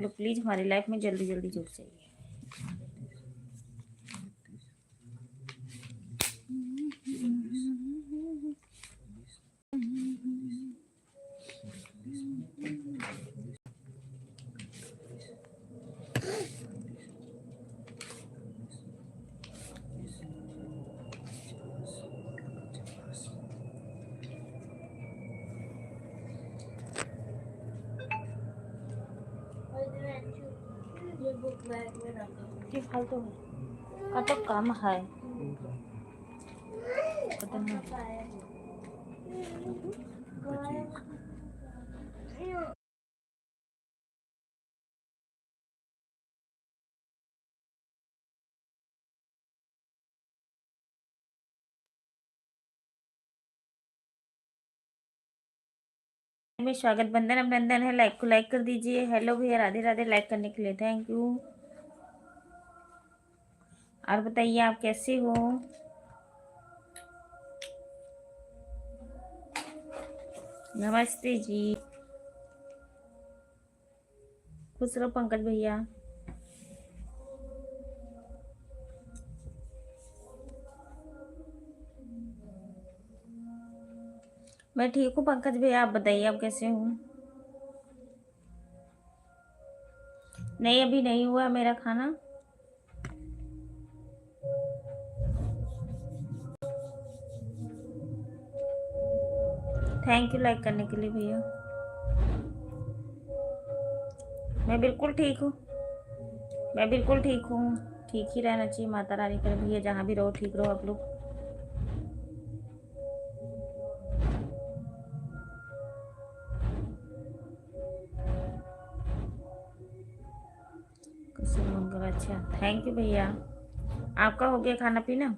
लोग प्लीज हमारी लाइफ में जल्दी जल्दी जुड़ जाइए। ये फालतू का तो काम है। में स्वागत, बंधन अभिनंदन है। लाइक को लाइक कर दीजिए। हेलो भैया, राधे राधे। लाइक करने के लिए थैंक यू। और बताइए आप कैसे हो। नमस्ते जी, खुश रहो पंकज भैया। मैं ठीक हूँ पंकज भैया, आप बताइए आप कैसे हो। नहीं, अभी नहीं हुआ मेरा खाना। थैंक यू लाइक करने के लिए भैया। मैं बिल्कुल ठीक हूँ, मैं बिल्कुल ठीक हूँ। ठीक ही रहना चाहिए, माता रानी करे भैया, जहाँ भी रहो ठीक रहो आप लोग। कुशल मंगल, अच्छा थैंक यू भैया। आपका हो गया खाना पीना।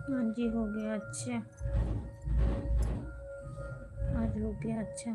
हाँ जी हो गया। अच्छा आज हो गया। अच्छा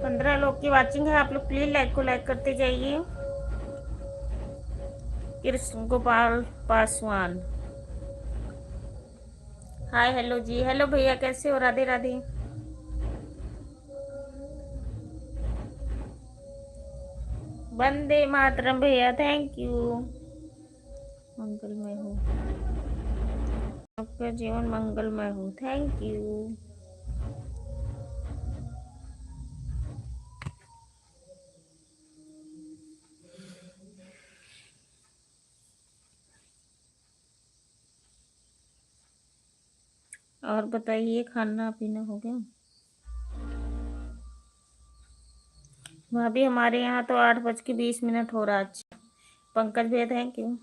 15 लोग की वाचिंग है। आप लोग प्लीज लाइक को लाइक करते जाइए। कृष्ण गोपाल पासवान, हाय हेलो जी। हेलो भैया कैसे हो, राधे राधे। वंदे मातरम भैया, थैंक यू। मंगलमय हो, आपका जीवन मंगलमय हो, थैंक यू। और बताइए, खाना पीना हो गया? भाभी हमारे यहाँ तो 8:20 हो रहा। अच्छा, पंकज भैया थैंक यू।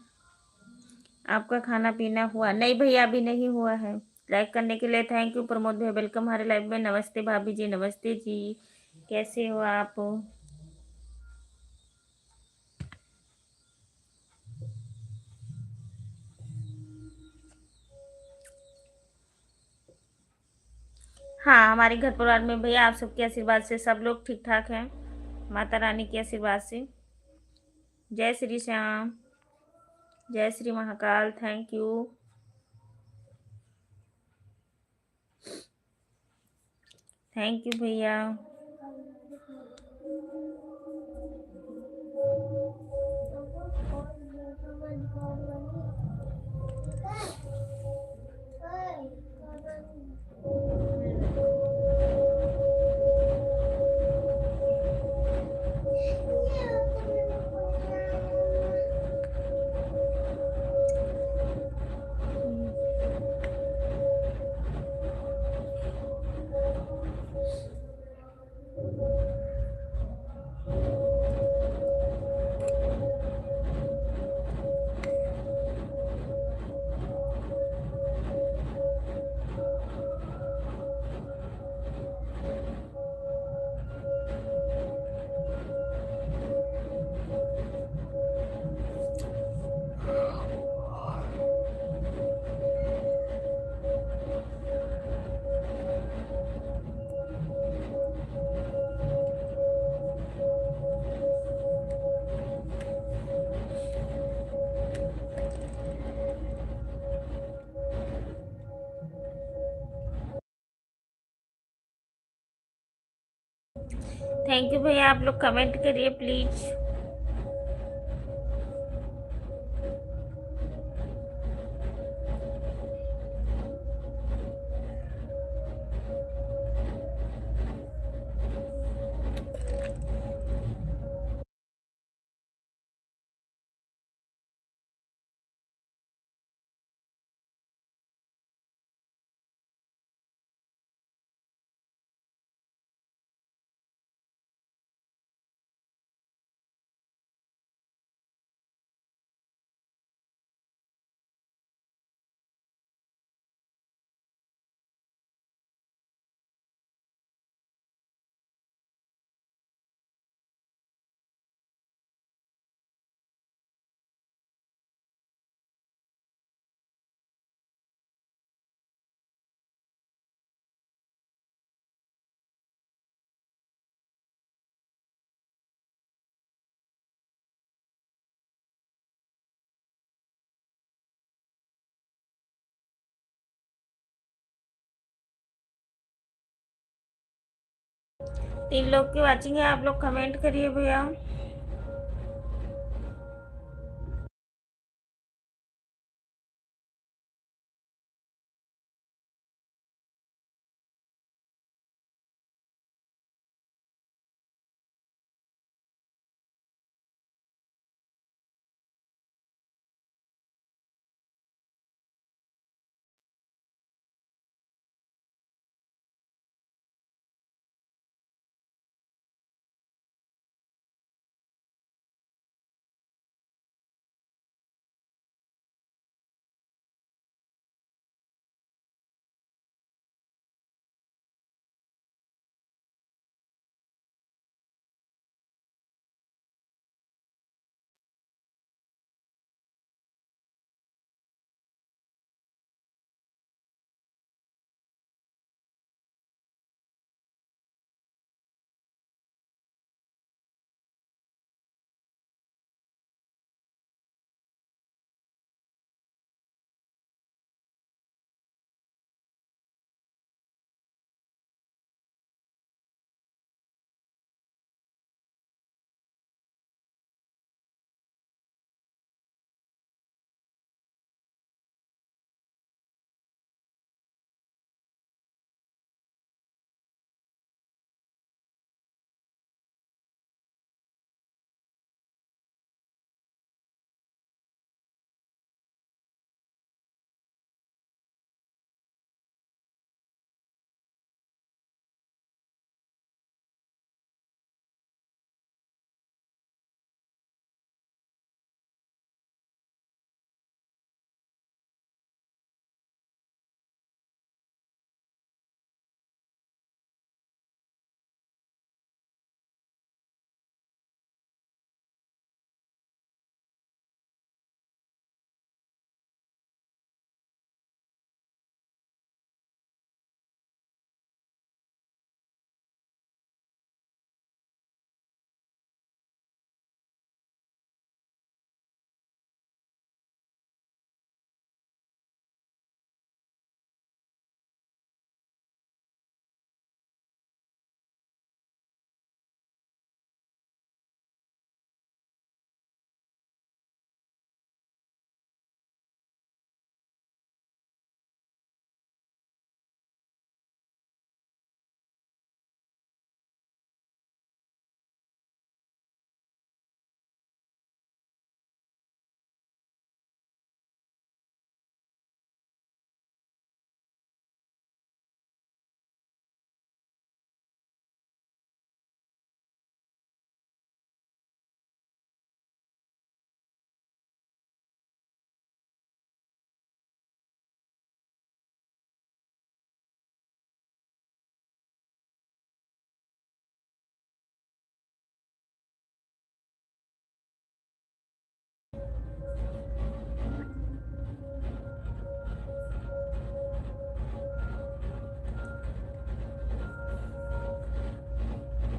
आपका खाना पीना हुआ? नहीं भैया, अभी नहीं हुआ है। लाइक करने के लिए थैंक यू। प्रमोद भैया वेलकम हमारे लाइव में। नमस्ते भाभी जी, नमस्ते जी, कैसे हो आप? हाँ, हमारे घर परिवार में भैया आप सबके आशीर्वाद से सब लोग ठीक ठाक हैं, माता रानी के आशीर्वाद से। जय श्री श्याम, जय Shri Mahakal, thank you. Thank you भैया। थैंक यू भैया, आप लोग कमेंट करिए प्लीज। तीन लोग की वाचिंग है, आप लोग कमेंट करिए भैया।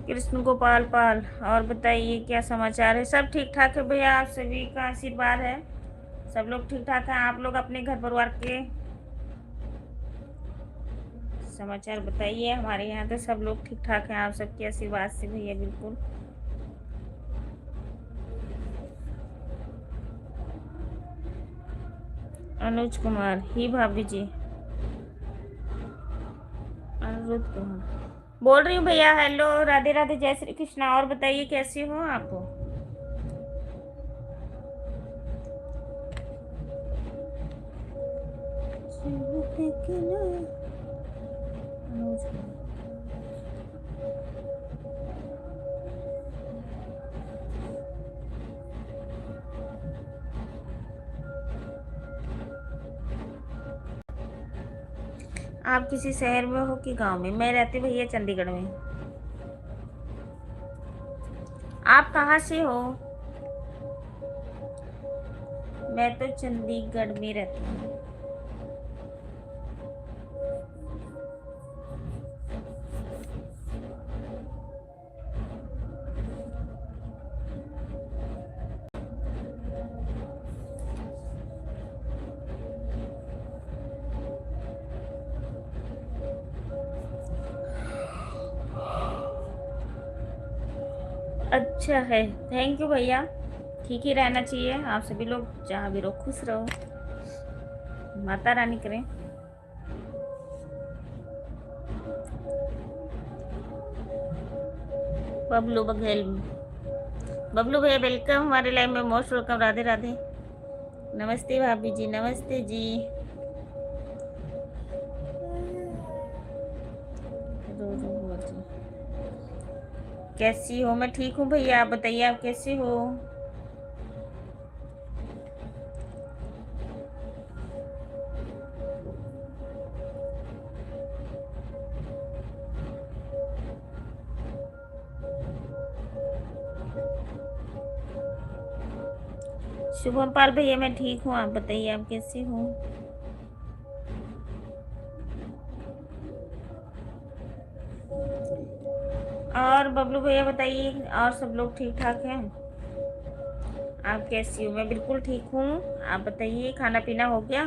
कृष्ण गोपाल पाल। और बताइए क्या समाचार है? सब ठीक ठाक है भैया, आप सभी का आशीर्वाद है, सब लोग ठीक ठाक हैं। आप लोग अपने घर परिवार के समाचार बताइए। हमारे यहाँ तो सब लोग ठीक ठाक हैं, आप सबके आशीर्वाद से भैया, बिल्कुल। अनुज कुमार ही भाभी जी, अनिरुद्ध कुमार बोल रही हूँ भैया। हेलो, राधे राधे, जय श्री कृष्णा। और बताइए कैसे हो आप? अनुज कुमार। आप किसी शहर में हो कि गांव में? मैं रहती भैया चंडीगढ़ में। आप कहाँ से हो? मैं तो चंडीगढ़ में रहती हूँ। अच्छा है, थैंक यू भैया। ठीक ही रहना चाहिए, आप सभी लोग जहाँ भी रहो खुश रहो, माता रानी करें। बबलू बघेल, बबलू भैया वेलकम हमारे लाइव में, मोस्ट वेलकम। राधे राधे, नमस्ते भाभी जी, नमस्ते जी। कैसी हो? मैं ठीक हूँ भैया, आप बताइए आप कैसे हो? शुभम पाल भैया मैं ठीक हूँ, आप बताइए आप कैसे हो? और बबलू भैया बताइए, और सब लोग ठीक ठाक हैं? आप कैसी हो? मैं बिल्कुल ठीक हूँ, आप बताइए खाना पीना हो गया?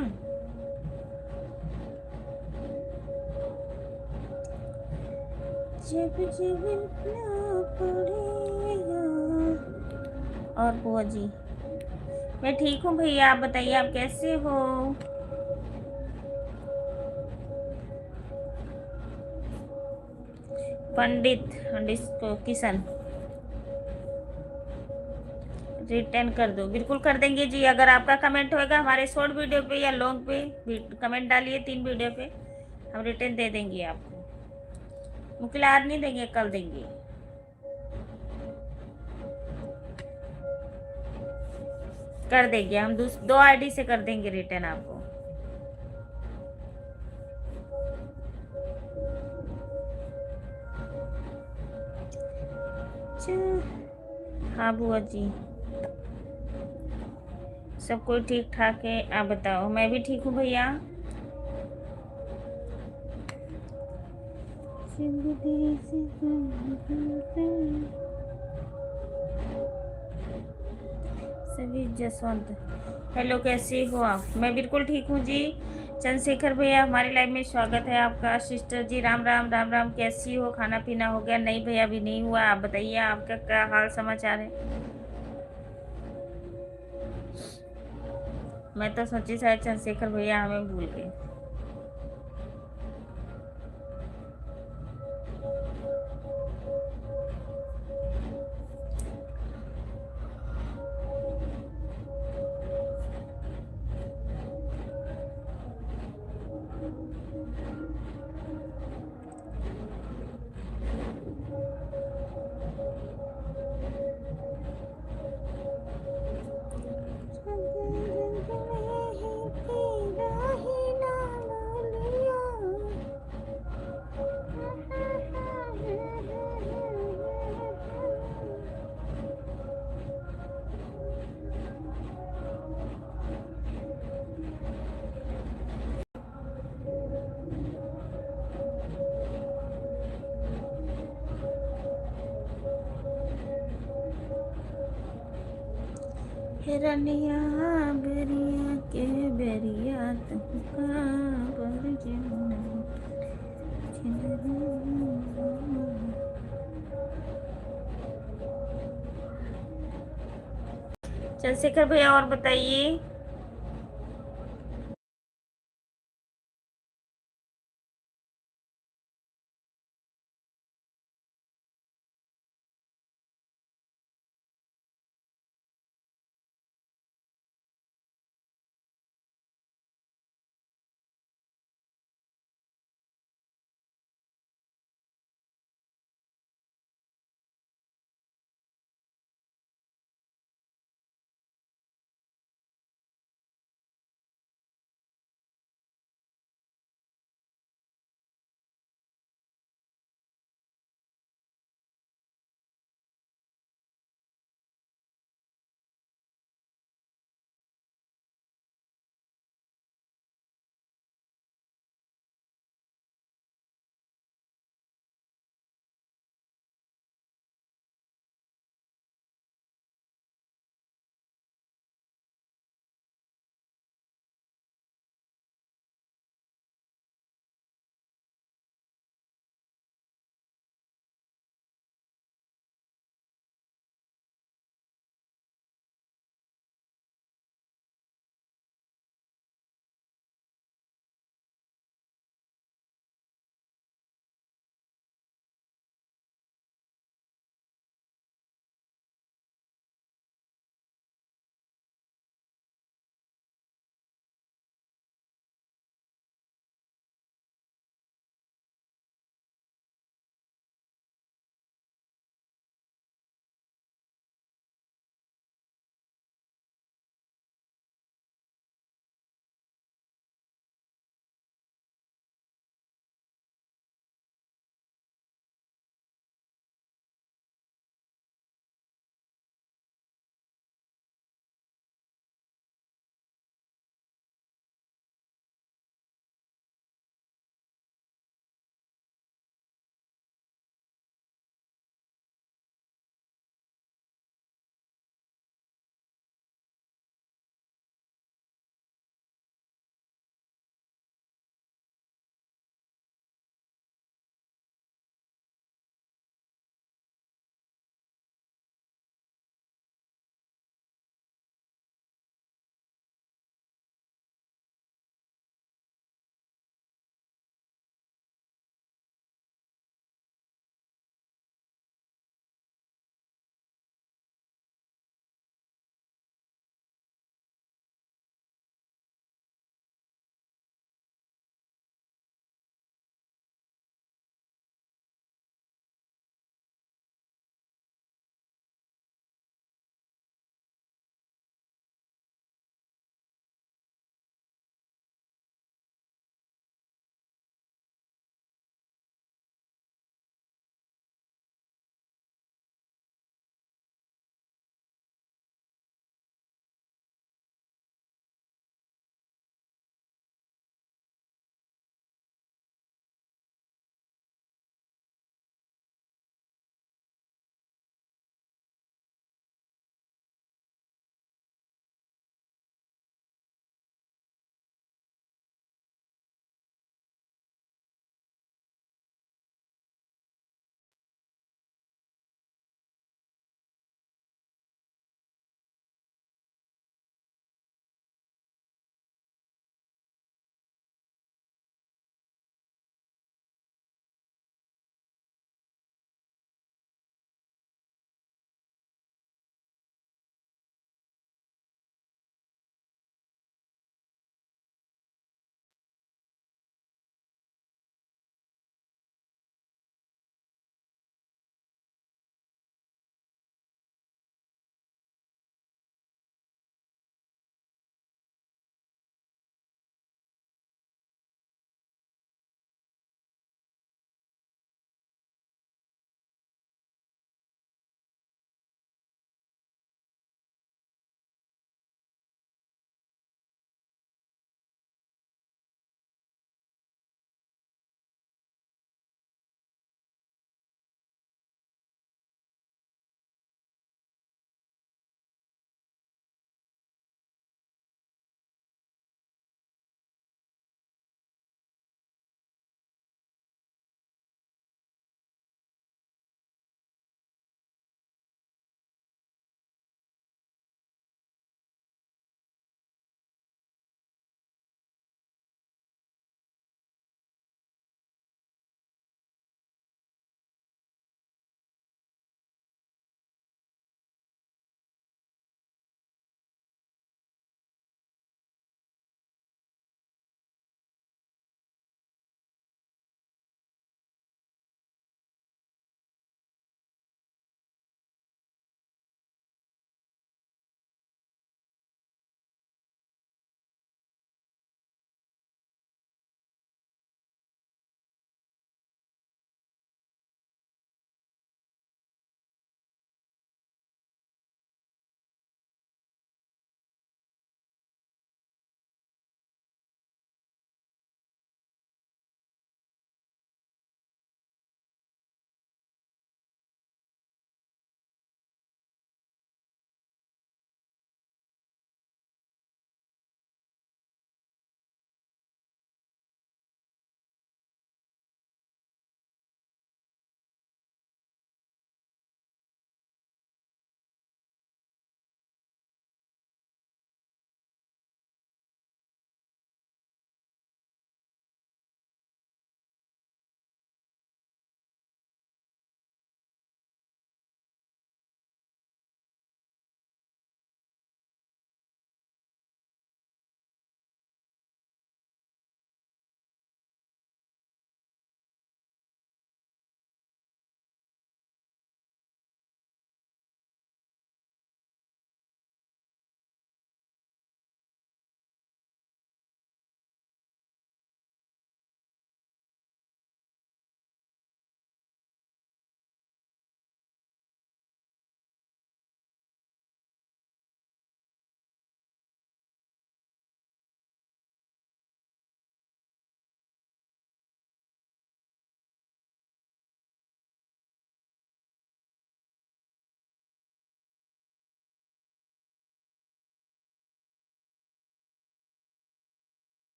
जब जब ना पड़ेगा। और बुआ जी मैं ठीक हूँ भैया, आप बताइए आप कैसे हो? पंडित किशन रिटर्न कर दो, बिल्कुल कर देंगे जी। अगर आपका कमेंट होगा हमारे शॉर्ट वीडियो पे या लॉन्ग पे, कमेंट डालिए 3 वीडियो पे, हम रिटर्न दे देंगे आपको। मुकिल आज नहीं देंगे, कल देंगे। कर देंगे हम, 2 आईडी से कर देंगे रिटर्न आपको। हाँ बुआ जी, सब कोई ठीक ठाक है, आप बताओ? मैं भी ठीक हूँ भैया। सभी जसवंत, हेलो कैसे हो आप? मैं बिल्कुल ठीक हूँ जी। चंद्रशेखर भैया हमारे लाइव में स्वागत है आपका। सिस्टर जी राम राम, राम राम, कैसी हो? खाना पीना हो गया? नहीं भैया अभी नहीं हुआ, आप बताइए आपका क्या हाल समाचार है? मैं तो सोची शायद चंद्रशेखर भैया हमें भूल गए। हिरनिया बेरिया के बेरिया तुमका पर जाऊं। चंद्रशेखर भैया और बताइए।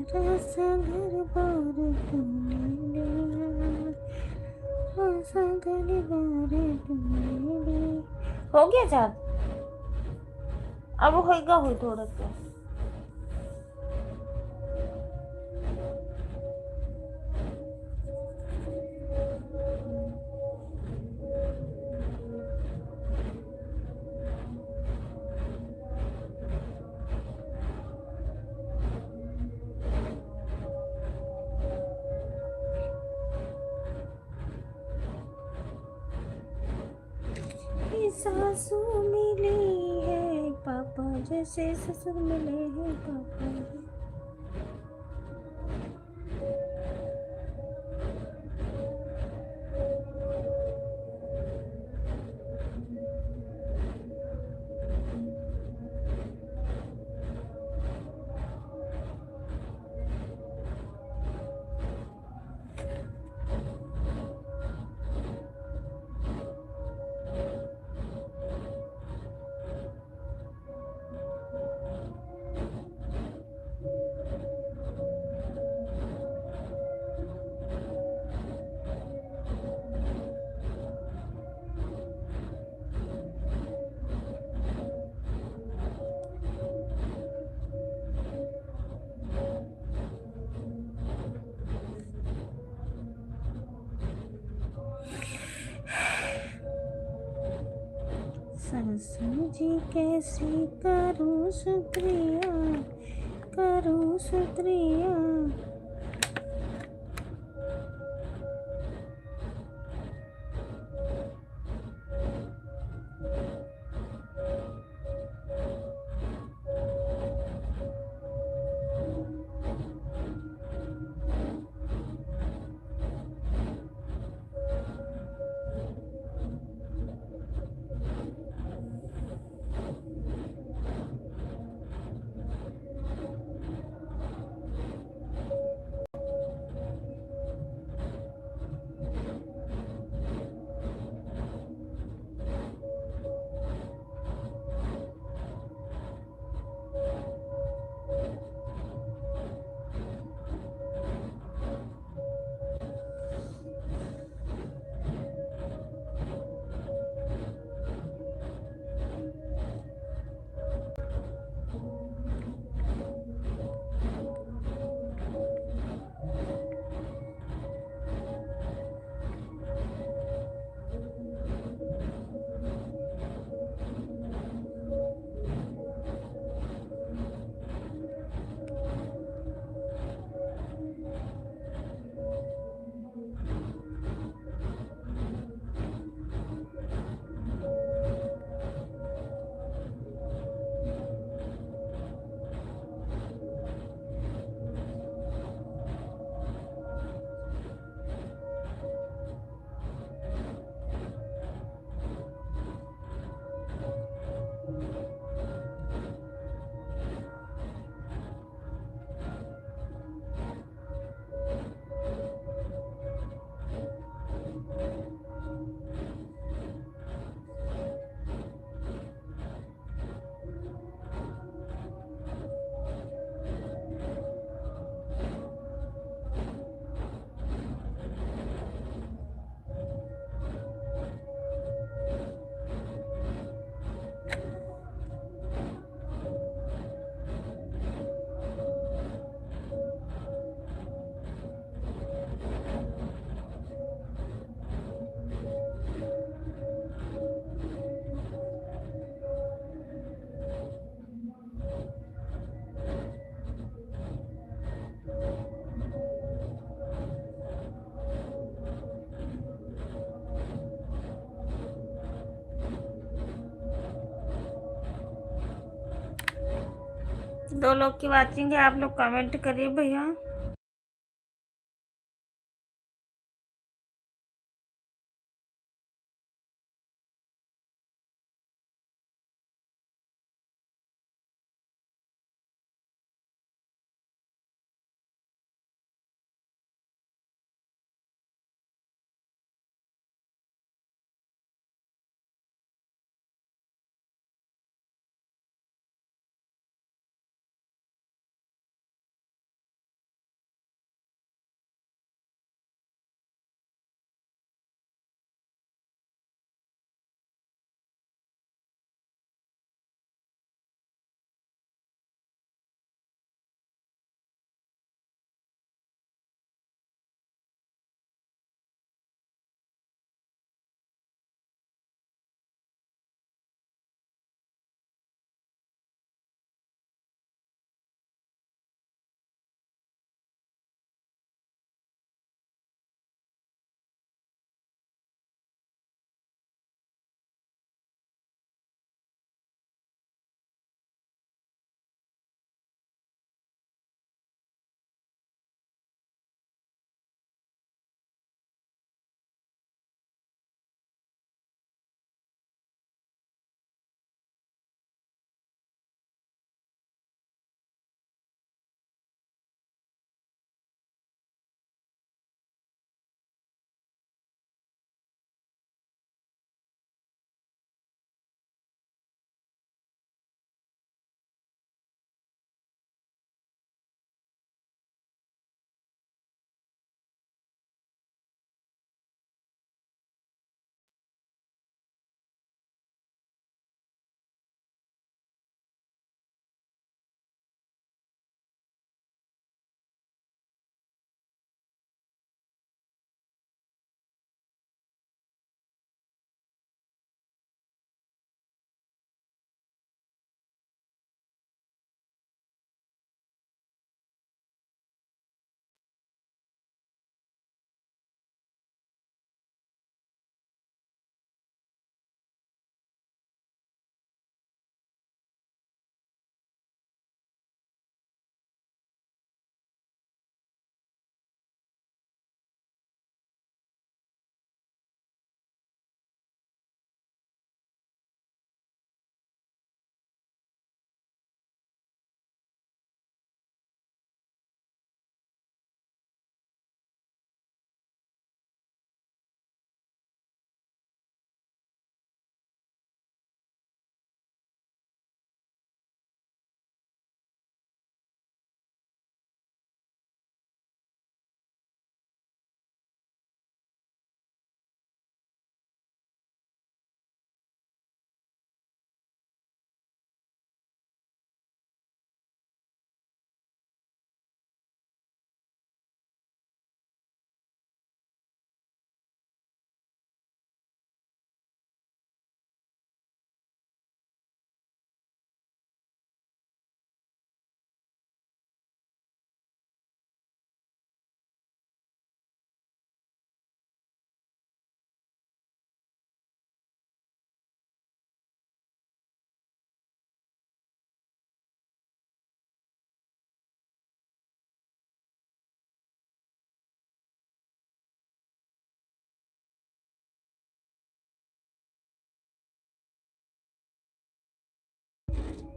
मेरा सा घर बार तूने लिया, सा घर बार तूने लिया। हो गया चार, अब होएगा हुई थोड़ा सा। सासू मिली है पापा जैसे ससुर मिले हैं पापा। सासू जी कैसी करूँ शुक्रिया, करूँ शुक्रिया। दो लोग की वाचिंग है, आप लोग कमेंट करिए भैया।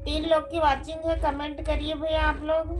3 लोग की वाचिंग है, कमेंट करिए भैया आप लोग।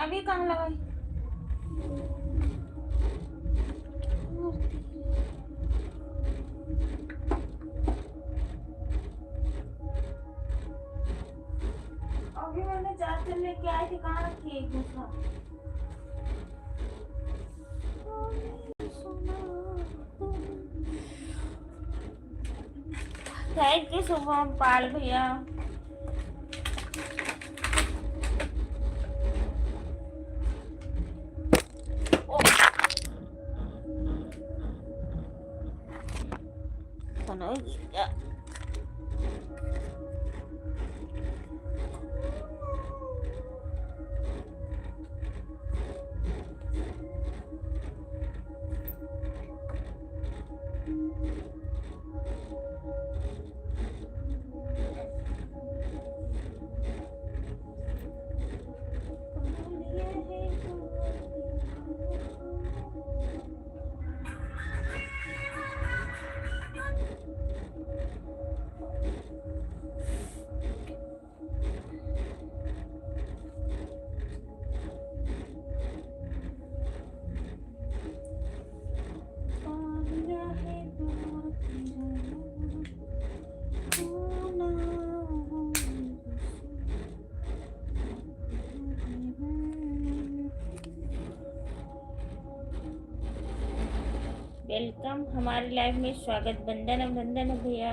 अभी कहाँ लगाई? अभी मैंने चार्जर लेके आई थी, कहाँ रखी है दूसरा? थैंक यू शुभम पाल भैया। वेलकम हमारे लाइव में, स्वागत, वंदन अभिनंदन भैया।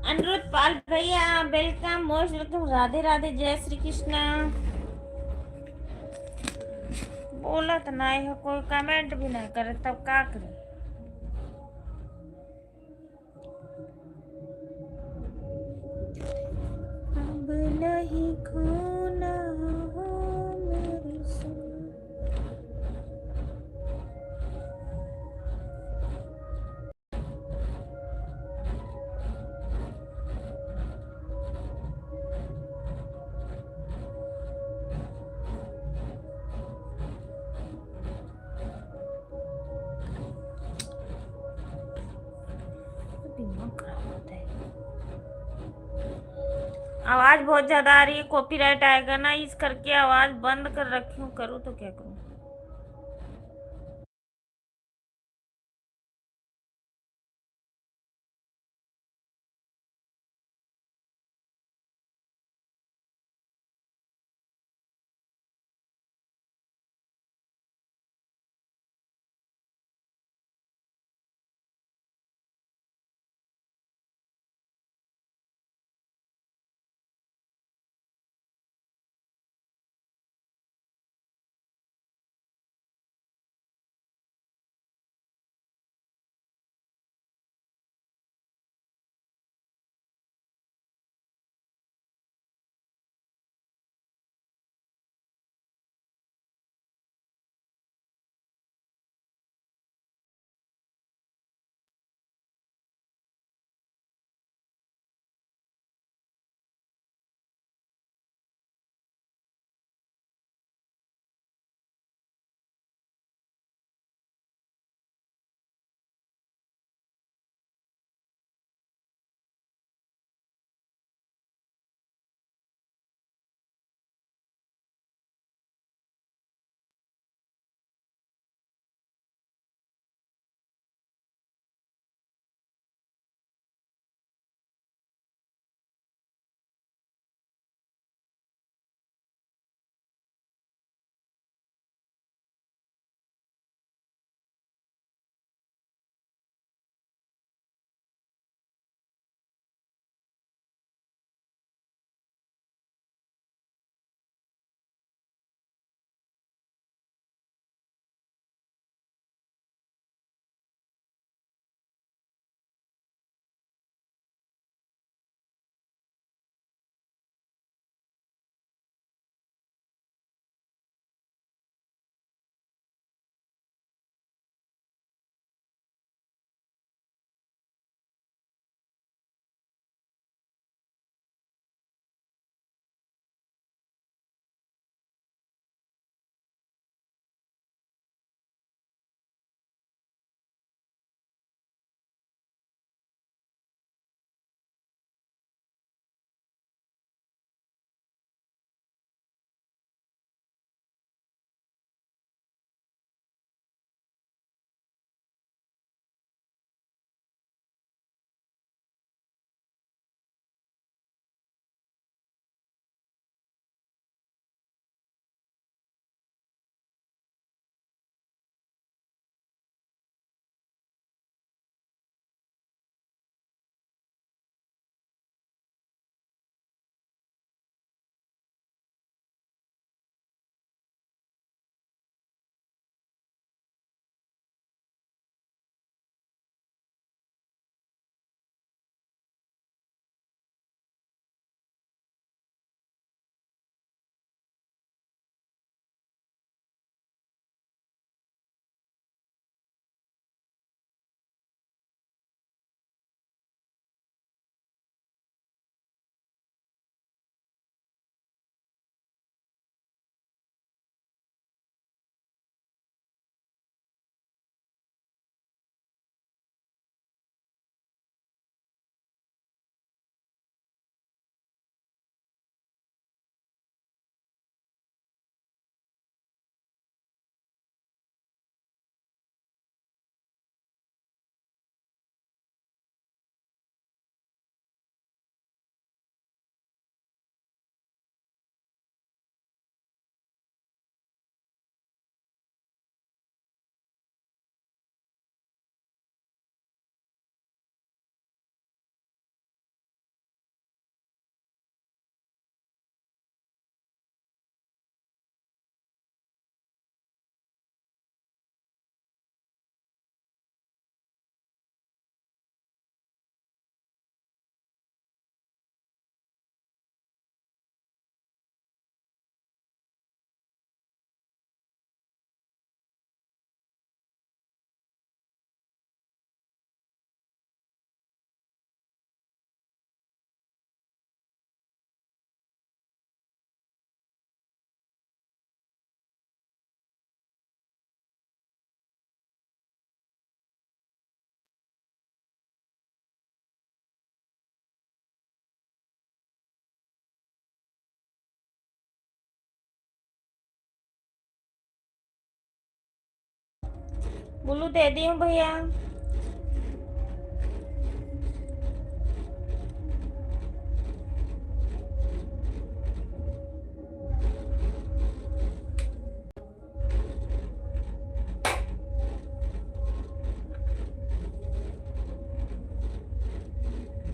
अनुरुद्ध पाल भैया welcome, most welcome, Radhe Radhe, जय श्री कृष्णा। बोला तो नहीं है, कोई कमेंट भी नहीं करे, तब क्या करे? अब नहीं खोना मेरे से। दिमाग खराब होता है। आवाज बहुत ज्यादा आ रही है, कॉपीराइट आएगा ना, इस करके आवाज बंद कर रखी हूँ, करूँ तो क्या करूँ। बुल्लू दे दी हूँ भैया।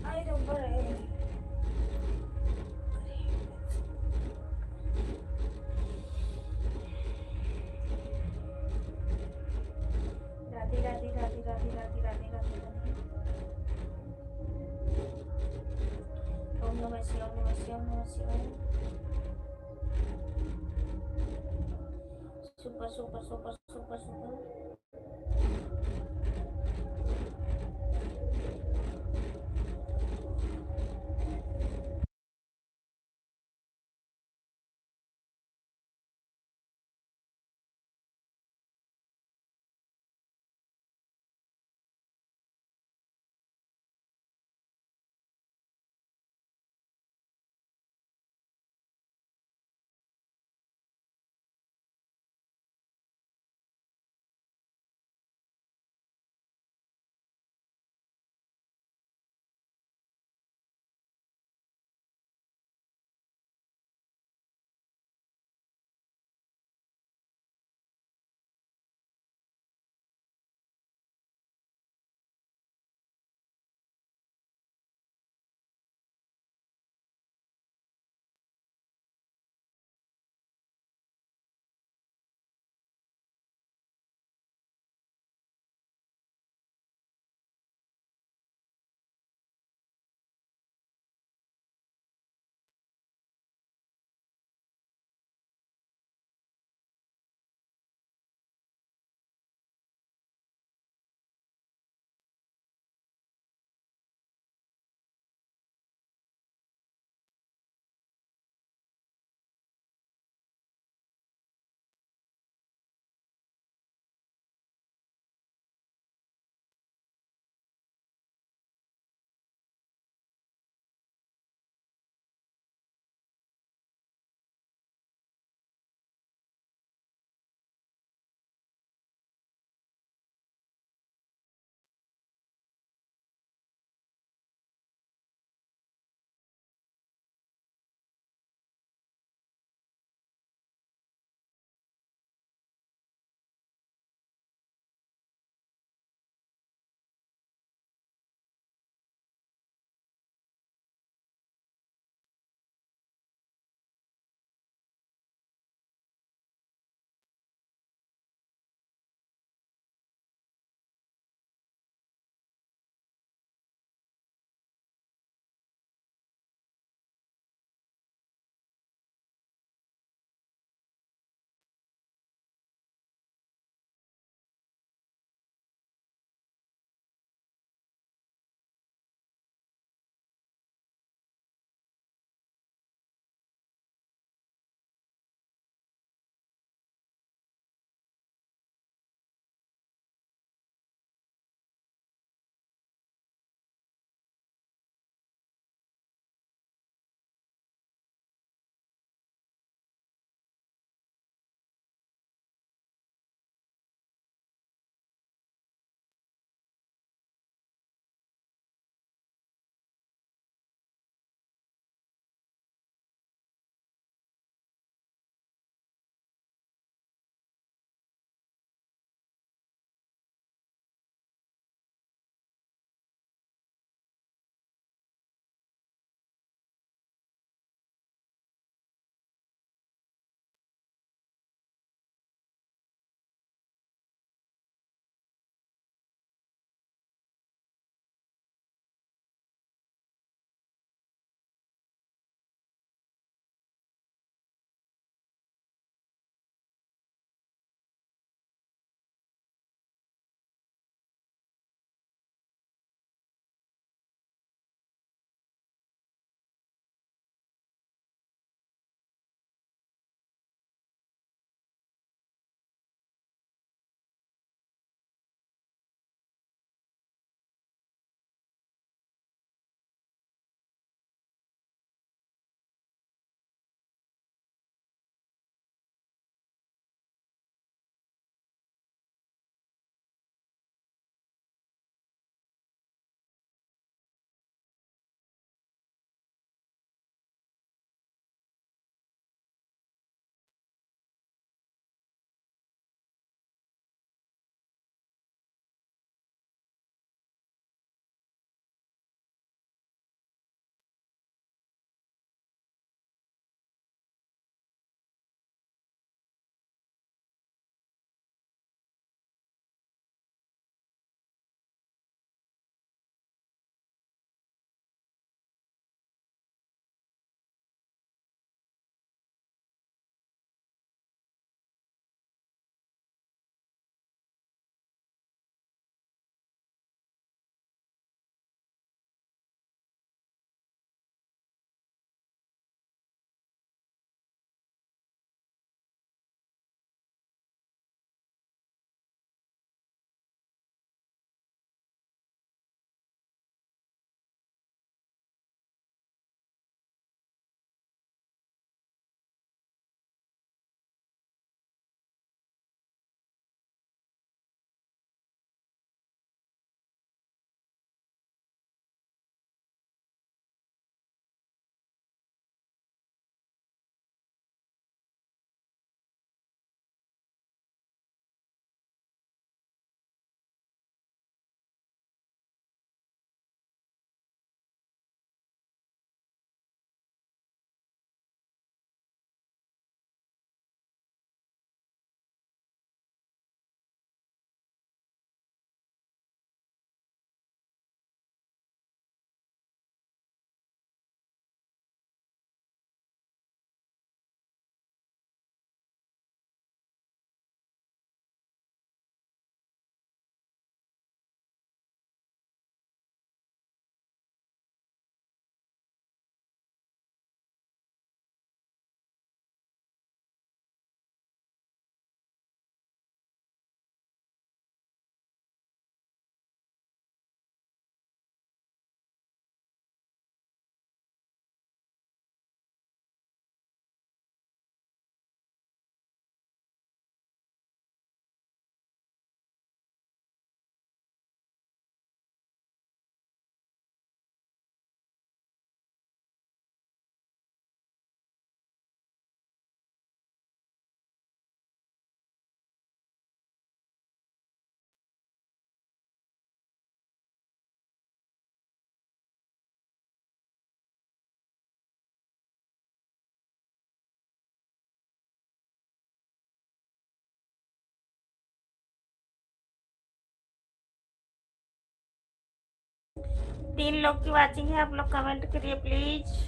आई रब्बा रे। राधे राधे राधे राधे राधे राधे राधे राधे। ओम नमः शिवाय, ओम नमः शिवाय, ओम नमः शिवाय। Super super super super super. 3 लोग की वाचिंग है, आप लोग कमेंट करिए प्लीज।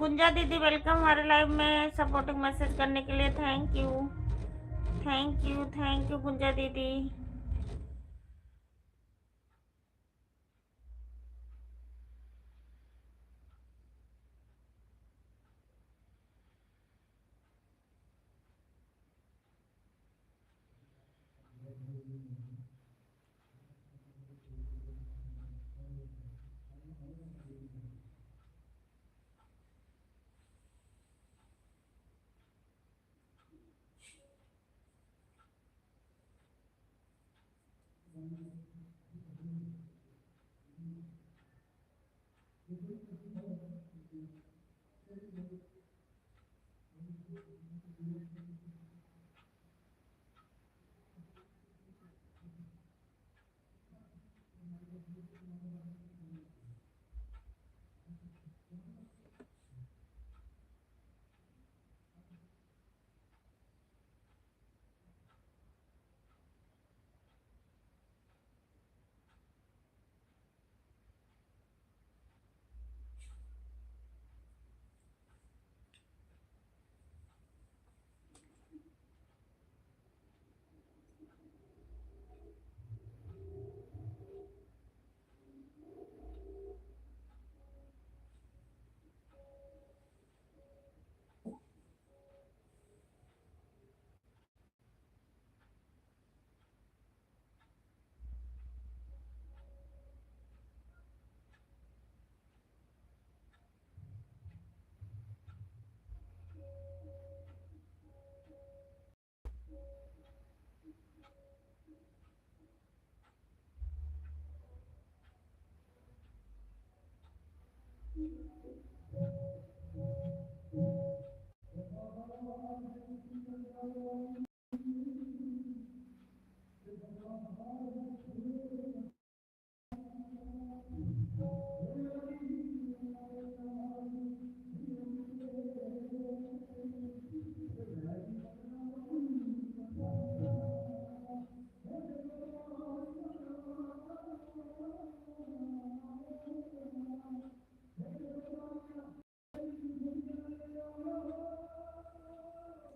गुंजा दीदी वेलकम हमारे लाइव में, सपोर्टिंग मैसेज करने के लिए thank you, thank you, thank you Gunja दीदी।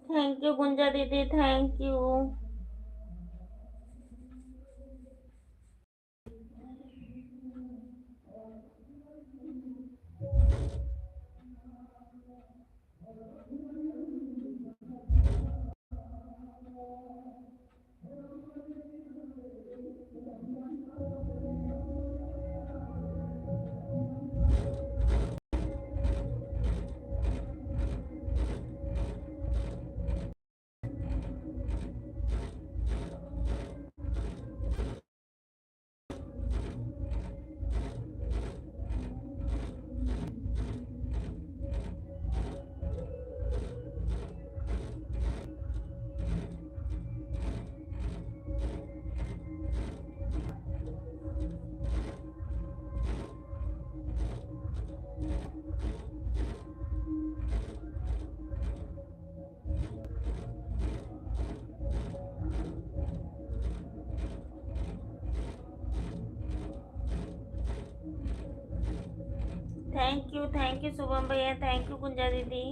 थैंक यू गुंजा दीदी, thank you. Thank you Shubham भैया, थैंक यू कुंजा दीदी।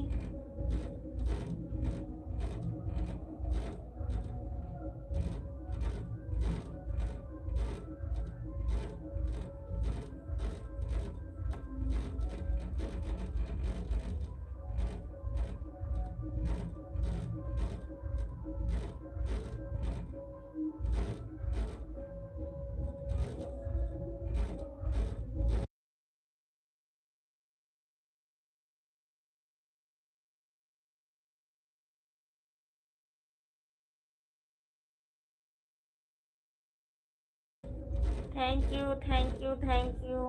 Thank you thank you thank you.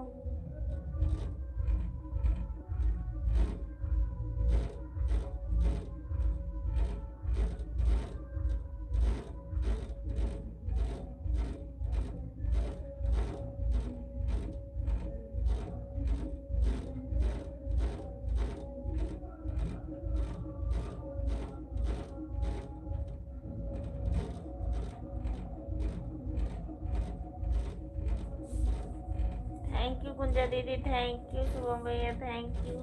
Thank you Kunja दीदी, थैंक यू शुभम भैया, thank you.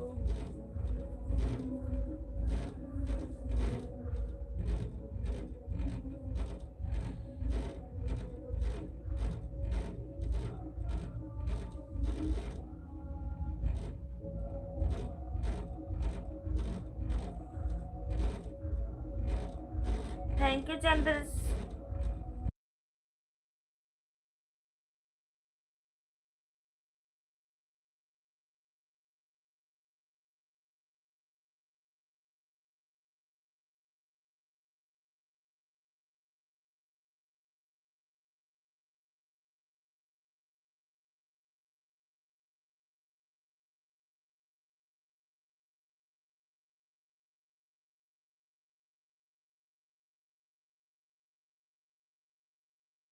Thank you Chandra.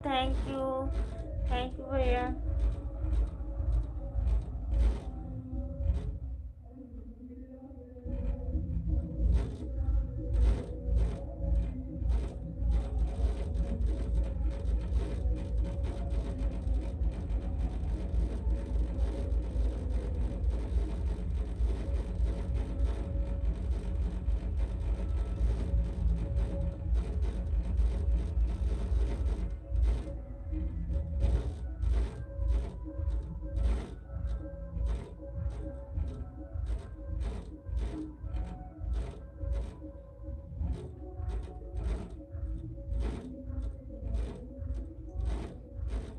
Thank you भैया।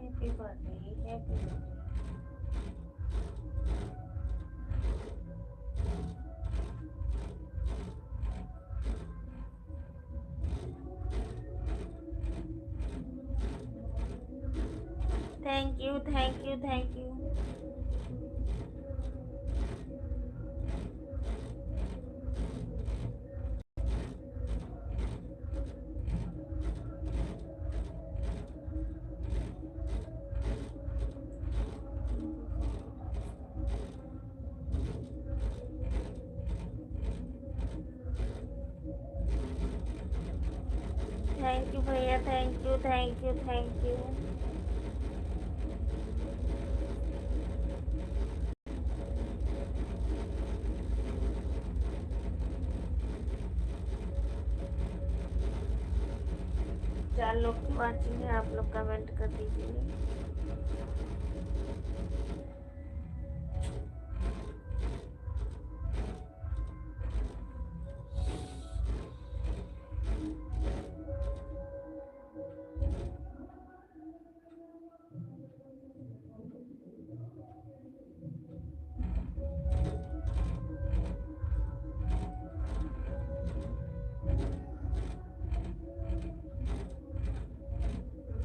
Happy birthday, happy birthday. Thank you thank you thank you. Thank you भैया, thank you thank you thank you. चार लोग की watching है, आप लोग कमेंट कर दीजिए।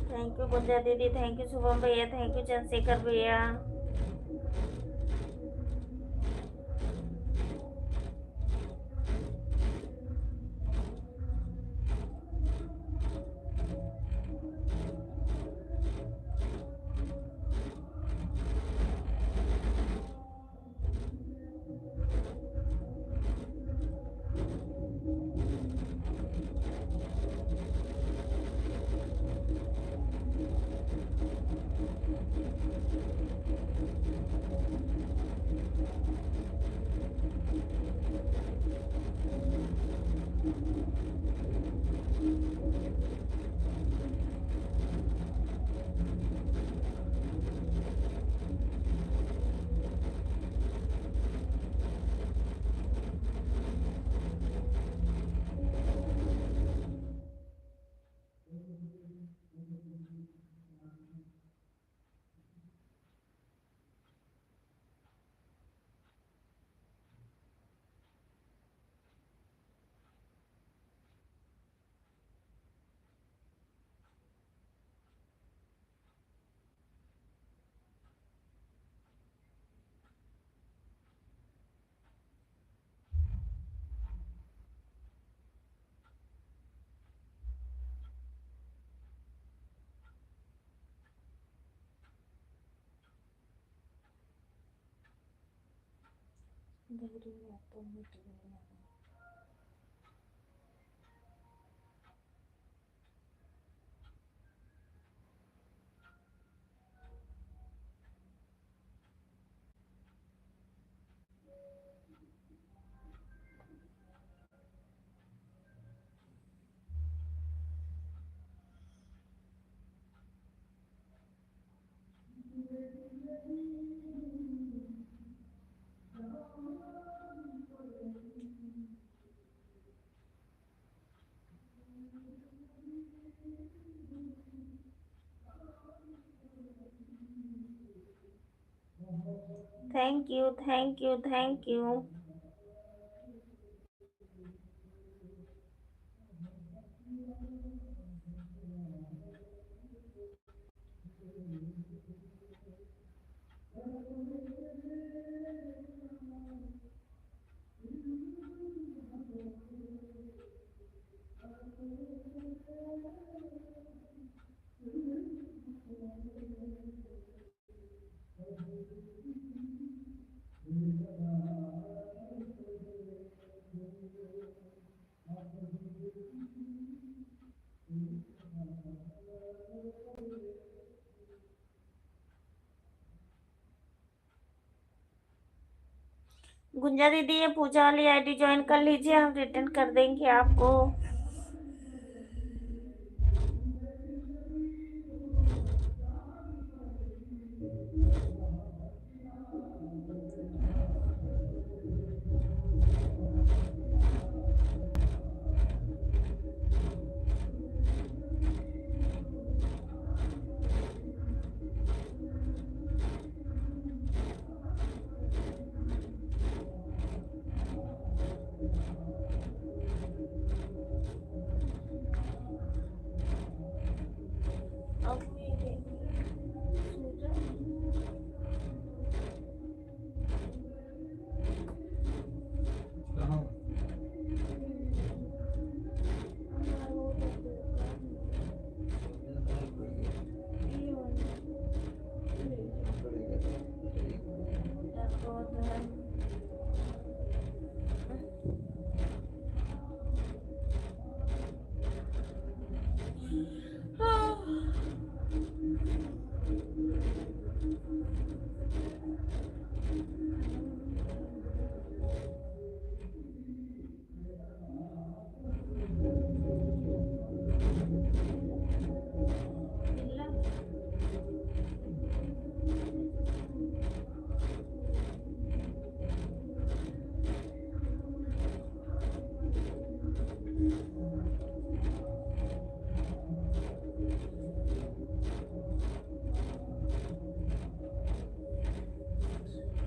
थैंक यू गुंजा दीदी, थैंक यू शुभम भैया, थैंक यू चंद्रशेखर भैया। Thank you, thank you, thank you. Gunja दीदी, ये पूजा वाली आईडी ज्वाइन कर लीजिए, हम रिटर्न कर देंगे आपको।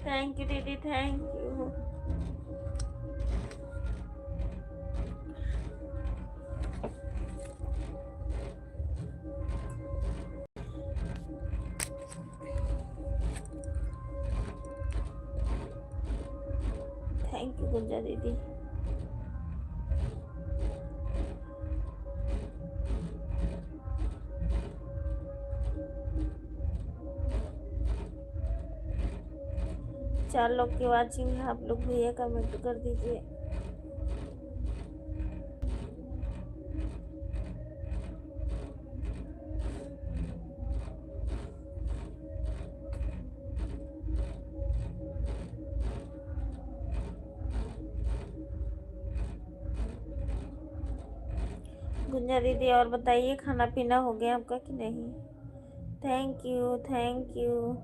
थैंक यू दीदी, thank you. Thank you Gunja दीदी। चार लोग की वाचिंग है, आप लोग भैया कमेंट कर दीजिए। गुंजा दीदी, और बताइए खाना पीना हो गया आपका कि नहीं? Thank you, thank you.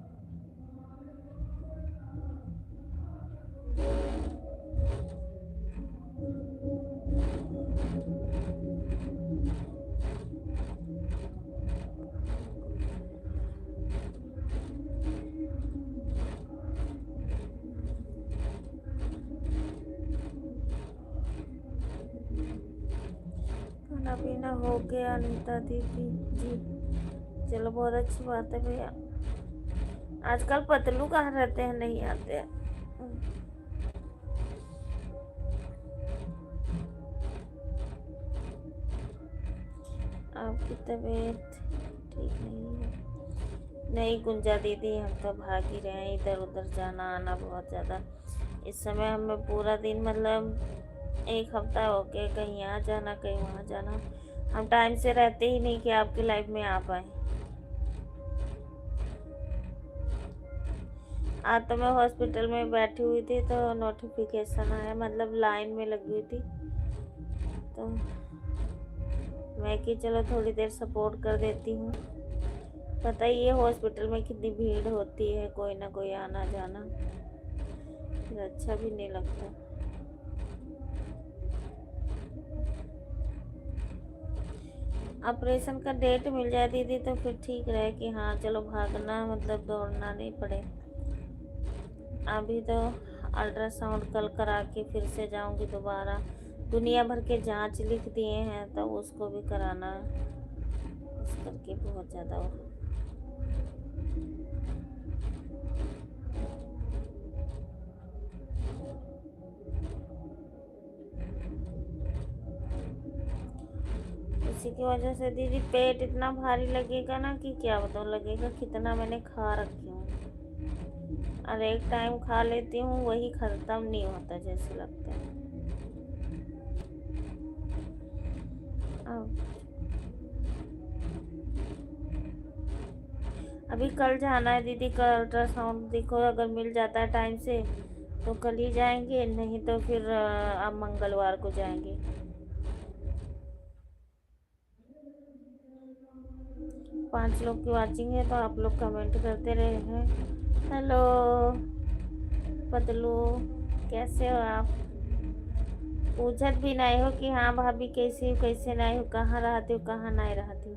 खाना पीना हो गया अनीता दीदी जी? चलो बहुत अच्छी बात है भैया। आजकल पतलू कहाँ रहते हैं, नहीं आते हैं। आपकी तबीयत ठीक नहीं है? नहीं गुंजा दीदी, हम तो भाग ही रहे हैं, इधर उधर जाना आना बहुत ज़्यादा इस समय हमें पूरा दिन मतलब एक हफ्ता हो गया, कहीं यहाँ जाना कहीं वहाँ जाना, हम टाइम से रहते ही नहीं कि आपकी लाइफ में आ पाए। आज तो मैं हॉस्पिटल में बैठी हुई थी तो नोटिफिकेशन आया, मतलब लाइन में लगी हुई थी, तो मैं कि चलो थोड़ी देर सपोर्ट कर देती हूँ। पता ही है हॉस्पिटल में कितनी भीड़ होती है, कोई ना कोई आना जाना, फिर अच्छा भी नहीं लगता। ऑपरेशन का डेट मिल जाए दीदी तो फिर ठीक रहे कि हाँ चलो भागना मतलब दौड़ना नहीं पड़े। अभी तो अल्ट्रासाउंड कल करा के फिर से जाऊंगी दोबारा, दुनिया भर के जांच लिख दिए हैं तो उसको भी कराना है, इस करके बहुत ज़्यादा हो। इसी की वजह से दीदी पेट इतना भारी लगेगा ना कि क्या बताऊँ, लगेगा कितना मैंने खा रखी हूँ, और एक टाइम खा लेती हूँ वही ख़त्म नहीं होता जैसे लगता है। अब अभी कल जाना है दीदी, कल अल्ट्रासाउंड देखो अगर मिल जाता है टाइम से तो कल ही जाएंगे, नहीं तो फिर अब मंगलवार को जाएंगे। 5 लोग की वॉचिंग है तो आप लोग कमेंट करते रहे हैं। हेलो बदलू, कैसे हो आप? पूछत भी नहीं हो कि हाँ भाभी कैसी हो कैसे नहीं हो, कहाँ रहती हो कहाँ नहीं रहती हो।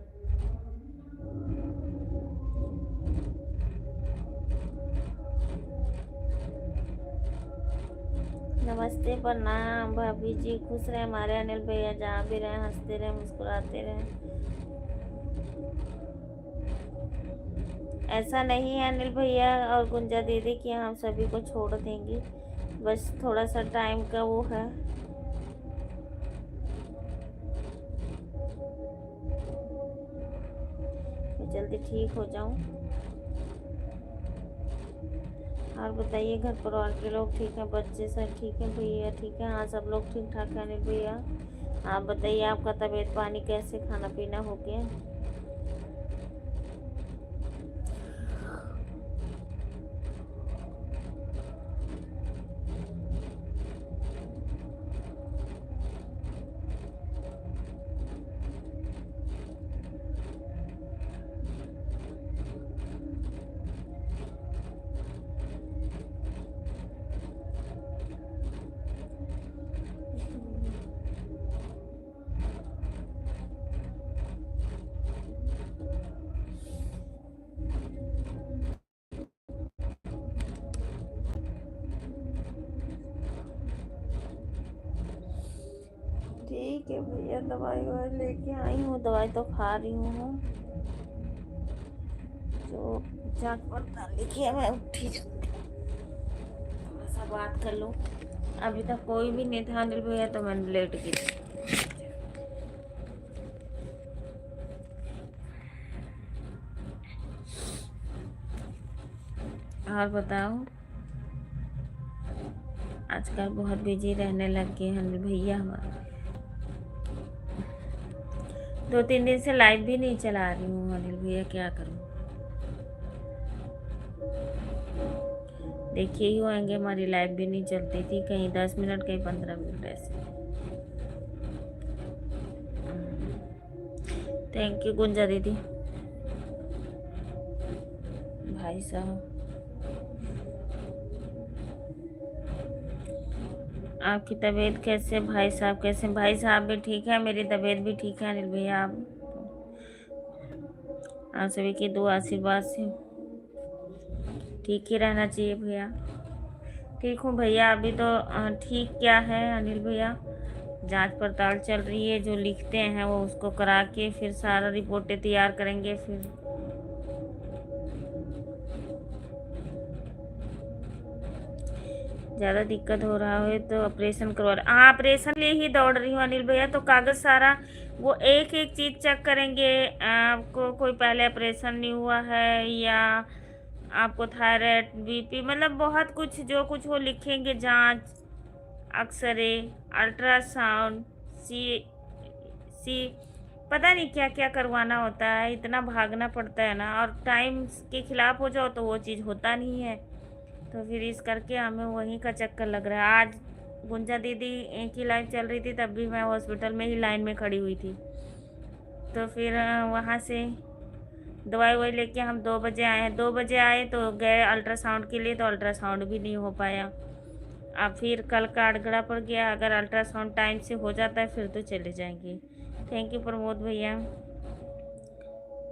नमस्ते प्रणाम भाभी जी, खुश रहे हमारे अनिल भैया, जहाँ भी रहे हंसते रहे मुस्कुराते रहे। ऐसा नहीं है अनिल भैया और गुंजा दीदी कि हम सभी को छोड़ देंगे, बस थोड़ा सा टाइम का वो है। मैं जल्दी ठीक हो जाऊं। और बताइए घर परिवार के लोग ठीक हैं, बच्चे सब ठीक हैं, भैया ठीक है? हाँ सब लोग ठीक ठाक हैं अनिल भैया। आप बताइए आपका तबीयत पानी कैसे, खाना पीना हो गया? ठीक है भैया, दवाई वाई लेके आई हूँ, दवाई तो खा रही हूँ, जो जांच पड़ताल लिखी है मैं उठी थोड़ा सा बात कर लूँ। अभी तक कोई भी नहीं था अनिल भैया तो मैंने लेट की थी। और बताओ, आजकल बहुत बिजी रहने लग गए हैं अनिल भैया हमारे, 2-3 दिन से लाइव भी नहीं चला रही हूँ अनिल भैया, क्या करूँ? देखिए ही होंगे हमारी लाइव भी नहीं चलती थी, कहीं 10 मिनट कहीं 15 मिनट ऐसे। थैंक यू गुंजा दीदी। भाई साहब आपकी तबीयत कैसे भाई साहब, कैसे? भाई साहब भी ठीक है, मेरी तबीयत भी ठीक है अनिल भैया। आप सभी की दुआ आशीर्वाद से ठीक ही रहना चाहिए भैया। ठीक हूँ भैया, अभी तो ठीक क्या है अनिल भैया, जांच पड़ताल चल रही है, जो लिखते हैं वो उसको करा के फिर सारा रिपोर्टें तैयार करेंगे, फिर ज़्यादा दिक्कत हो रहा है तो ऑपरेशन करवा रहे। हाँ ऑपरेशन लिए ही दौड़ रही हूँ अनिल भैया, तो कागज़ सारा वो एक एक चीज़ चेक करेंगे, आपको कोई पहले ऑपरेशन नहीं हुआ है या आपको थायराइड, बीपी, मतलब बहुत कुछ जो कुछ वो लिखेंगे, जांच, एक्सरे, अल्ट्रासाउंड, सी सी पता नहीं क्या क्या करवाना होता है। इतना भागना पड़ता है ना, और टाइम के खिलाफ हो जाओ तो वो चीज़ होता नहीं है। तो फिर इस करके हमें वहीं का चक्कर लग रहा है। आज गुंजा दीदी की लाइन चल रही थी, तब भी मैं हॉस्पिटल में ही लाइन में खड़ी हुई थी। तो फिर वहाँ से दवाई वही लेके हम 2 बजे आए हैं। 2 बजे आए तो गए अल्ट्रासाउंड के लिए, तो अल्ट्रासाउंड भी नहीं हो पाया। अब फिर कल का अड़गड़ा पड़ गया, अगर अल्ट्रासाउंड टाइम से हो जाता है फिर तो चले जाएंगे। थैंक यू प्रमोद भैया।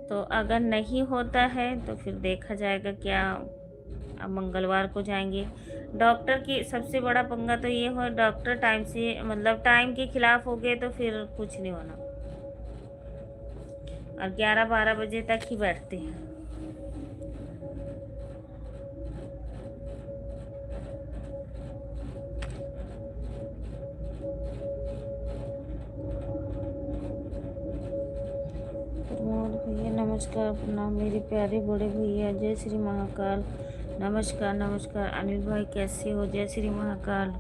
तो अगर नहीं होता है तो फिर देखा जाएगा क्या। अब मंगलवार को जाएंगे। डॉक्टर की सबसे बड़ा पंगा तो ये हो, डॉक्टर टाइम से, मतलब टाइम के खिलाफ हो गए तो फिर कुछ नहीं होना। और 11-12 बजे तक ही बैठते हैं। प्रमोद भैया नमस्कार, प्रणाम मेरे प्यारे बड़े भैया, जय श्री महाकाल। नमस्कार नमस्कार। अनिल भाई कैसे हो? जय श्री महाकाल।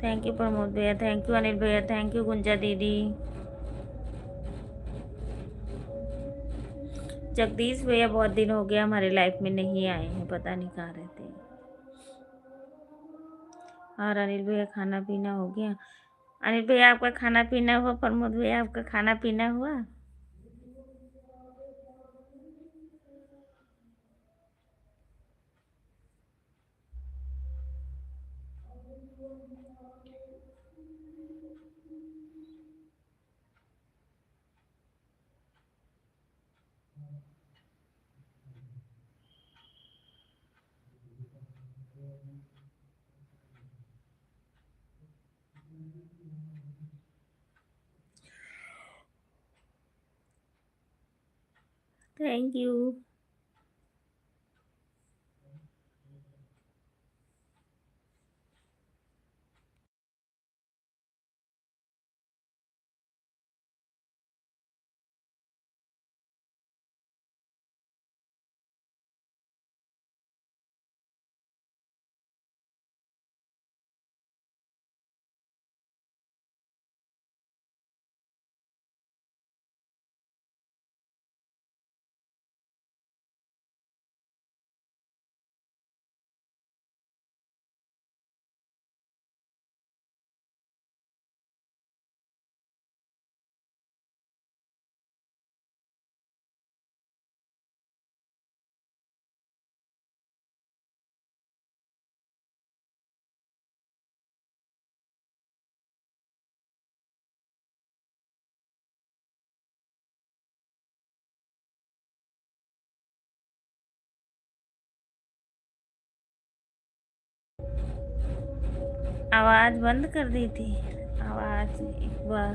थैंक यू प्रमोद भैया, थैंक यू अनिल भैया, थैंक यू गुंजा दीदी। जगदीश भैया बहुत दिन हो गया हमारे लाइफ में नहीं आए हैं, पता नहीं कहाँ रहते हैं। और अनिल भैया खाना पीना हो गया? अनिल भैया आपका खाना पीना हुआ? प्रमोद भैया आपका खाना पीना हुआ? Thank you. आवाज़ बंद कर दी थी। आवाज़ एक बार,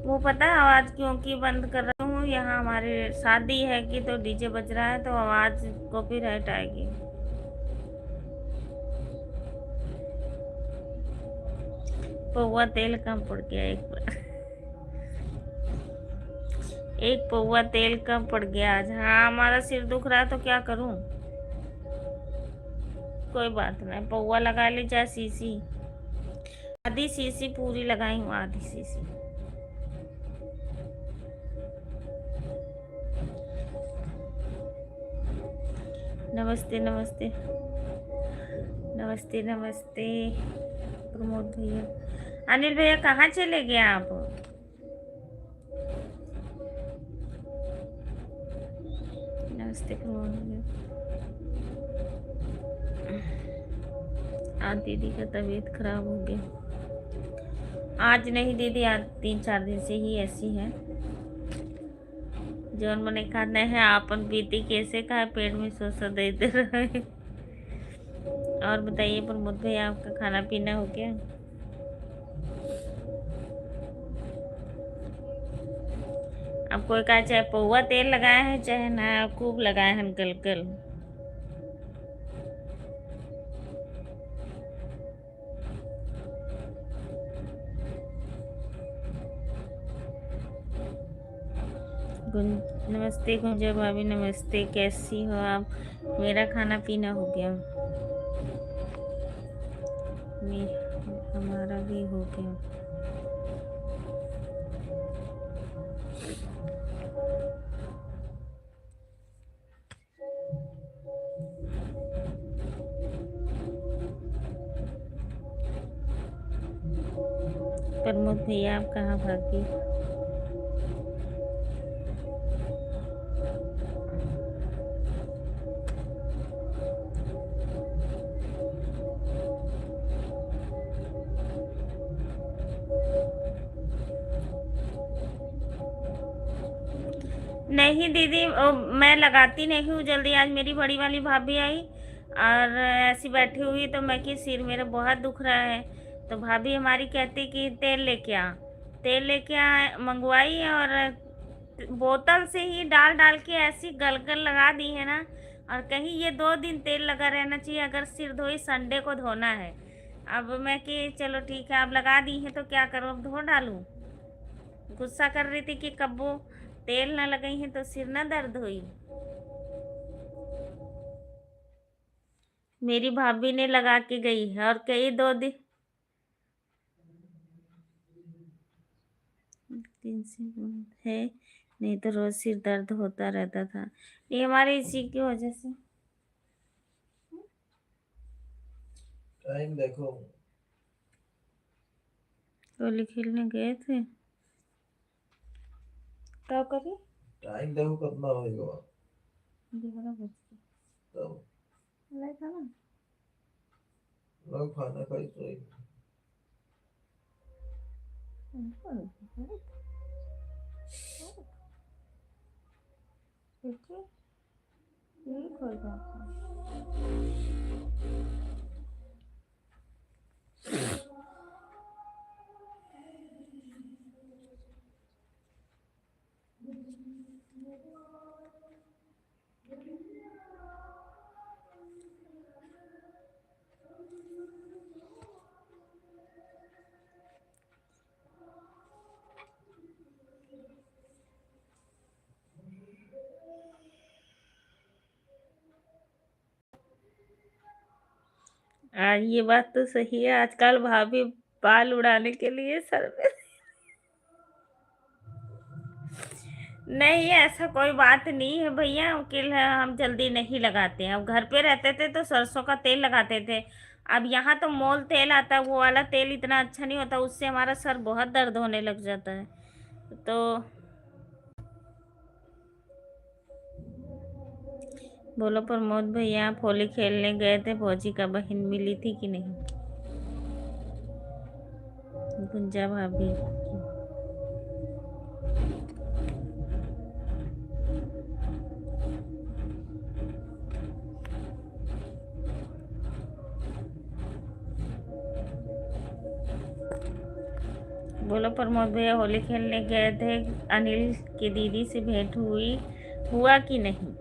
वो पता है आवाज़ क्यों की बंद कर रही हूँ? यहाँ हमारे शादी है कि तो डीजे बज रहा है, तो आवाज़ कॉपीराइट आएगी। पौवा तेल कम पड़ गया एक बार। एक पौवा तेल कम पड़ गया आज। हाँ हमारा सिर दुख रहा है तो क्या करूँ? कोई बात नहीं, पौवा लगा ली, चाहे सीसी। आधी सीसी पूरी लगाई हूँ, आधी सीसी। नमस्ते नमस्ते नमस्ते नमस्ते प्रमोद भैया। अनिल भैया कहाँ चले गए आप? नमस्ते प्रमोद भैया। आज दीदी का तबीयत खराब हो गया। आज नहीं दीदी, आज 3-4 दिन से ही ऐसी है। जौन मैंने खाना है आपन बीती कैसे खाए, पेट में सोसा देते रहे। और बताइए प्रमोद भैया आपका खाना पीना हो गया? अब कोई कहा चाहे पौवा तेल लगाए हैं चाहे ना खूब लगाए हैं कल कल। नमस्ते गुंजा भाभी, नमस्ते, कैसी हो आप? मेरा खाना पीना हो गया। मे हमारा भी हो गया। प्रमोद भैया आप कहाँ भागे? नहीं दीदी, मैं लगाती नहीं हूँ जल्दी। आज मेरी बड़ी वाली भाभी आई और ऐसी बैठी हुई, तो मैं कि सिर मेरा बहुत दुख रहा है। तो भाभी हमारी कहती कि तेल लेके आ। तेल लेके आ, मंगवाई, और बोतल से ही डाल डाल के ऐसी गलगल लगा दी है ना। और कहीं ये 2 दिन तेल लगा रहना चाहिए, अगर सिर धोई संडे को धोना है। अब मैं कि चलो ठीक है, आप लगा दी हैं तो क्या करूँ, अब धो डालूं। गुस्सा कर रही थी कि कब वो तेल ना लगाई है तो सिर ना दर्द हुई। मेरी भाभी ने लगा के गई है और कई 2 दिन 3 से है। नहीं तो रोज सिर दर्द होता रहता था, ये हमारे इसी की वजह से। टाइम देखो। होली खेलने गए थे, क्या करी? टाइम देखो कितना होएगा। 11 बज तब गए था ना। लोग खाना खाई सोई। देखिए, ठीक हो जाता। ये बात तो सही है, आजकल भाभी बाल उड़ाने के लिए सर पे। नहीं, ऐसा कोई बात नहीं है भैया, वकील है, हम जल्दी नहीं लगाते हैं। अब घर पे रहते थे तो सरसों का तेल लगाते थे। अब यहाँ तो मोल तेल आता है, वो वाला तेल इतना अच्छा नहीं होता, उससे हमारा सर बहुत दर्द होने लग जाता है। तो बोलो प्रमोद भैया, आप होली खेलने गए थे, फौजी का बहन मिली थी कि नहीं? गुंजा भाभी की। बोलो प्रमोद भैया, होली खेलने गए थे, अनिल की दीदी से भेंट हुआ कि नहीं?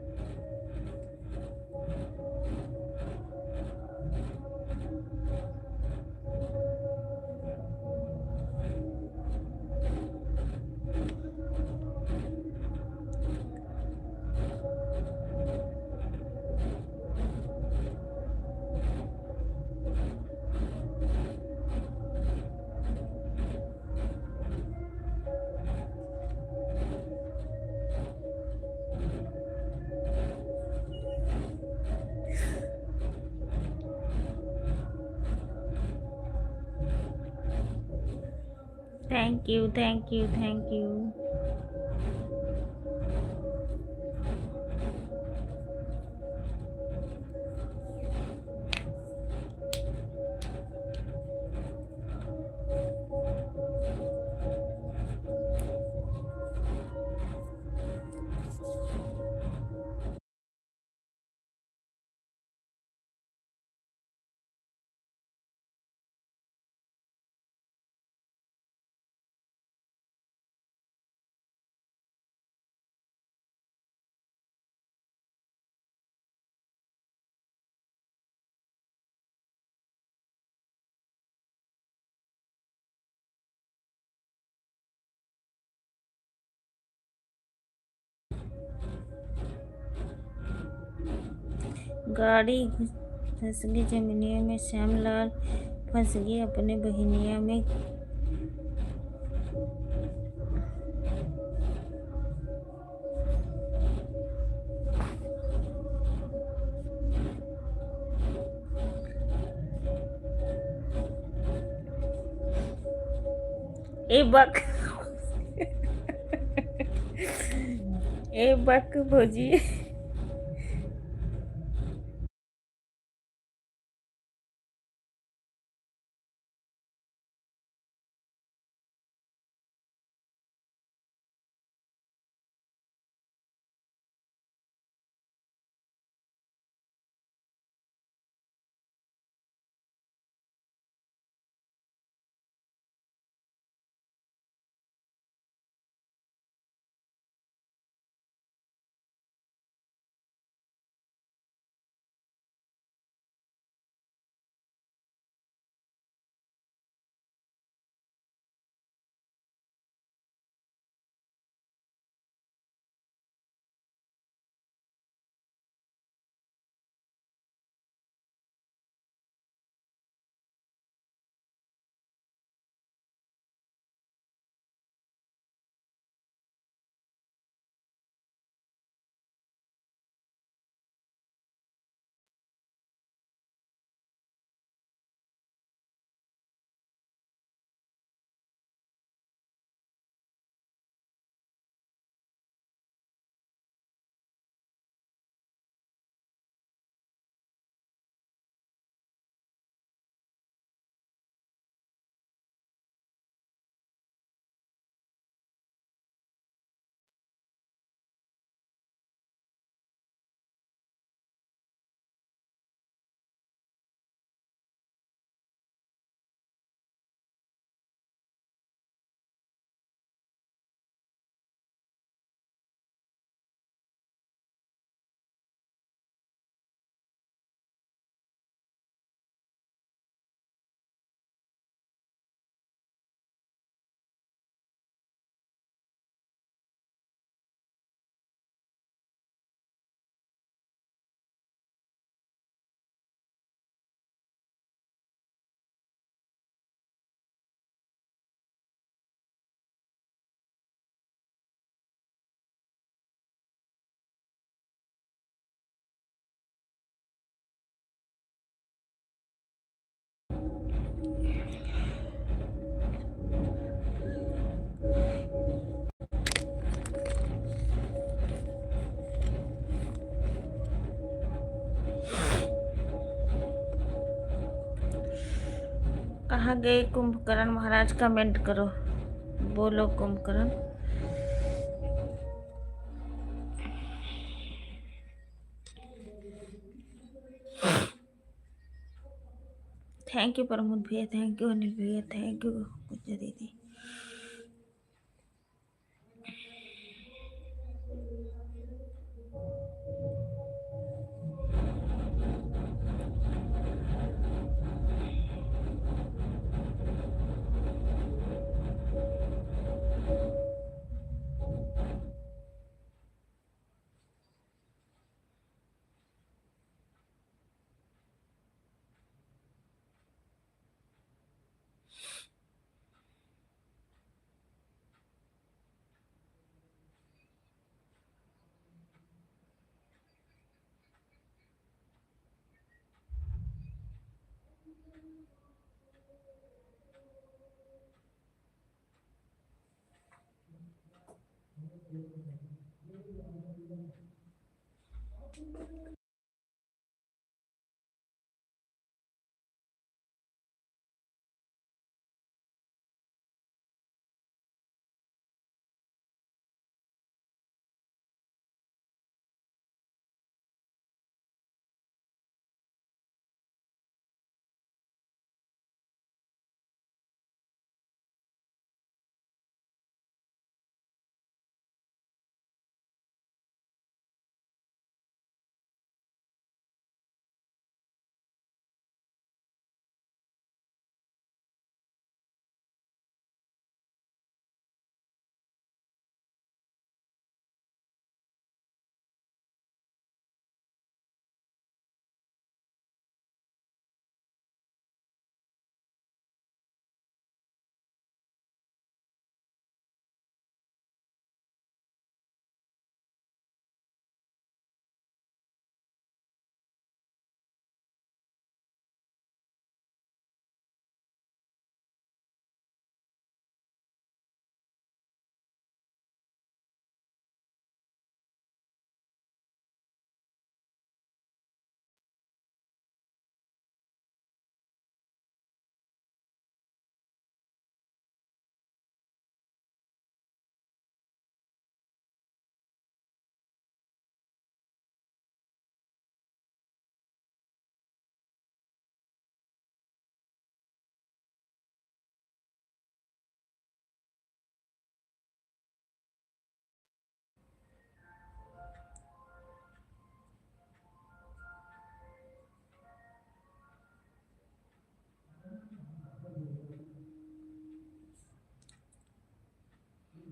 Thank you, thank you, thank you. गाड़ी फंस गई जमीनिया में, श्यामलाल फंस गए अपने बहनिया में। ए बक ए बक भोजी। कहाँ गए कुंभकर्ण महाराज? कमेंट करो, बोलो कुंभकर्ण। थैंक यू प्रमोद भैया, थैंक यू अनिल भैया, थैंक यू कुछ दीदी।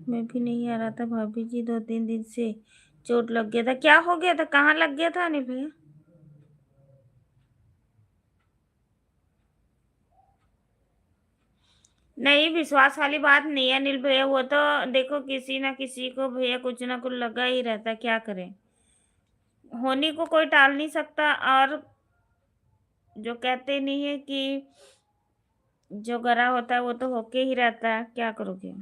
में भी नहीं आ रहा था भाभी जी, 2-3 दिन से चोट लग गया था। क्या हो गया था? कहाँ लग गया था अनिल भैया? नहीं, विश्वास वाली बात नहीं है अनिल भैया। वो तो देखो, किसी ना किसी को भैया कुछ ना कुछ लगा ही रहता है, क्या करें? होने को कोई टाल नहीं सकता। और जो कहते नहीं है कि जो गरा होता है वो तो होके ही रहता है, क्या करोगे?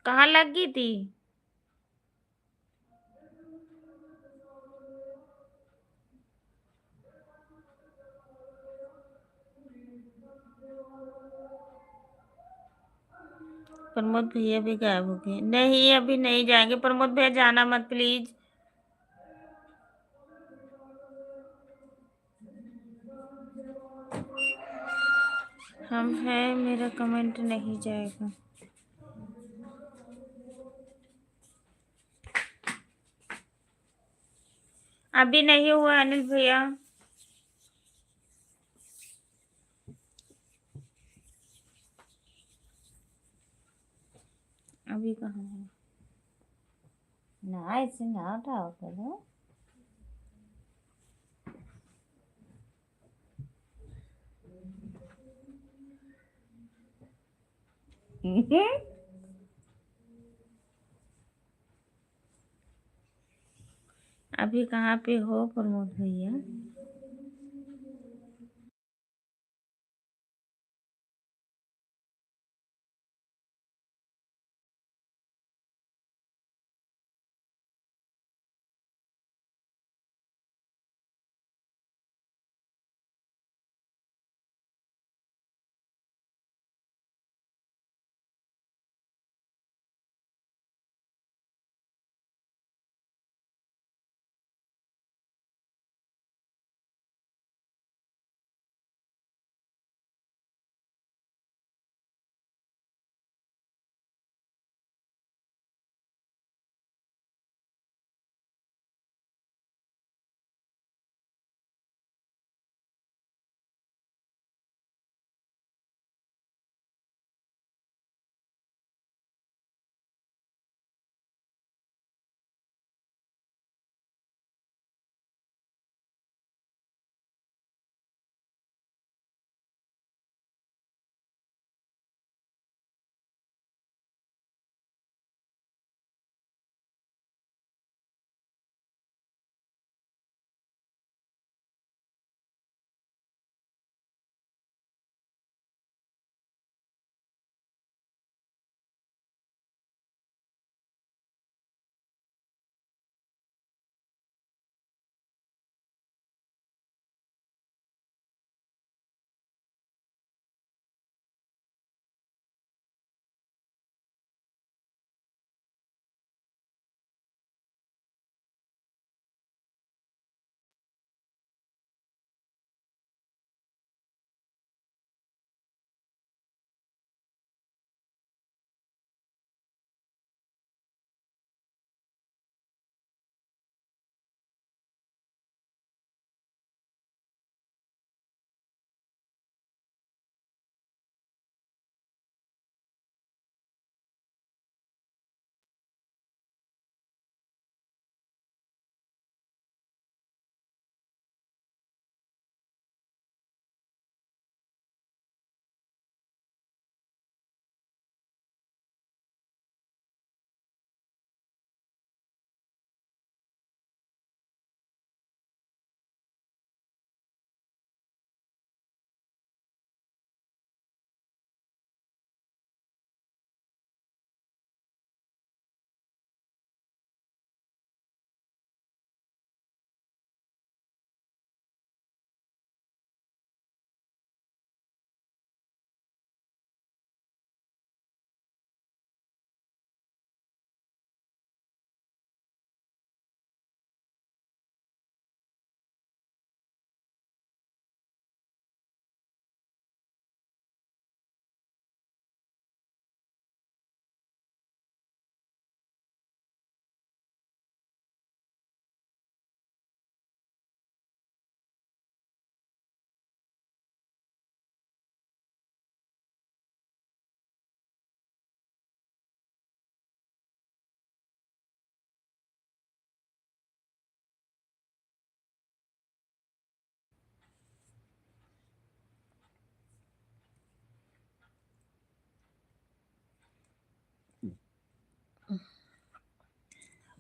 कहाँ लग गई थी? प्रमोद भैया भी गायब हो गए। नहीं, अभी नहीं जाएंगे प्रमोद भैया, जाना मत प्लीज। हम है, मेरा कमेंट नहीं जाएगा। अभी नहीं हुआ अनिल भैया। अभी कहाँ है? ना, इसे ना उठाओ करो। अभी कहाँ पे हो प्रमोद भैया?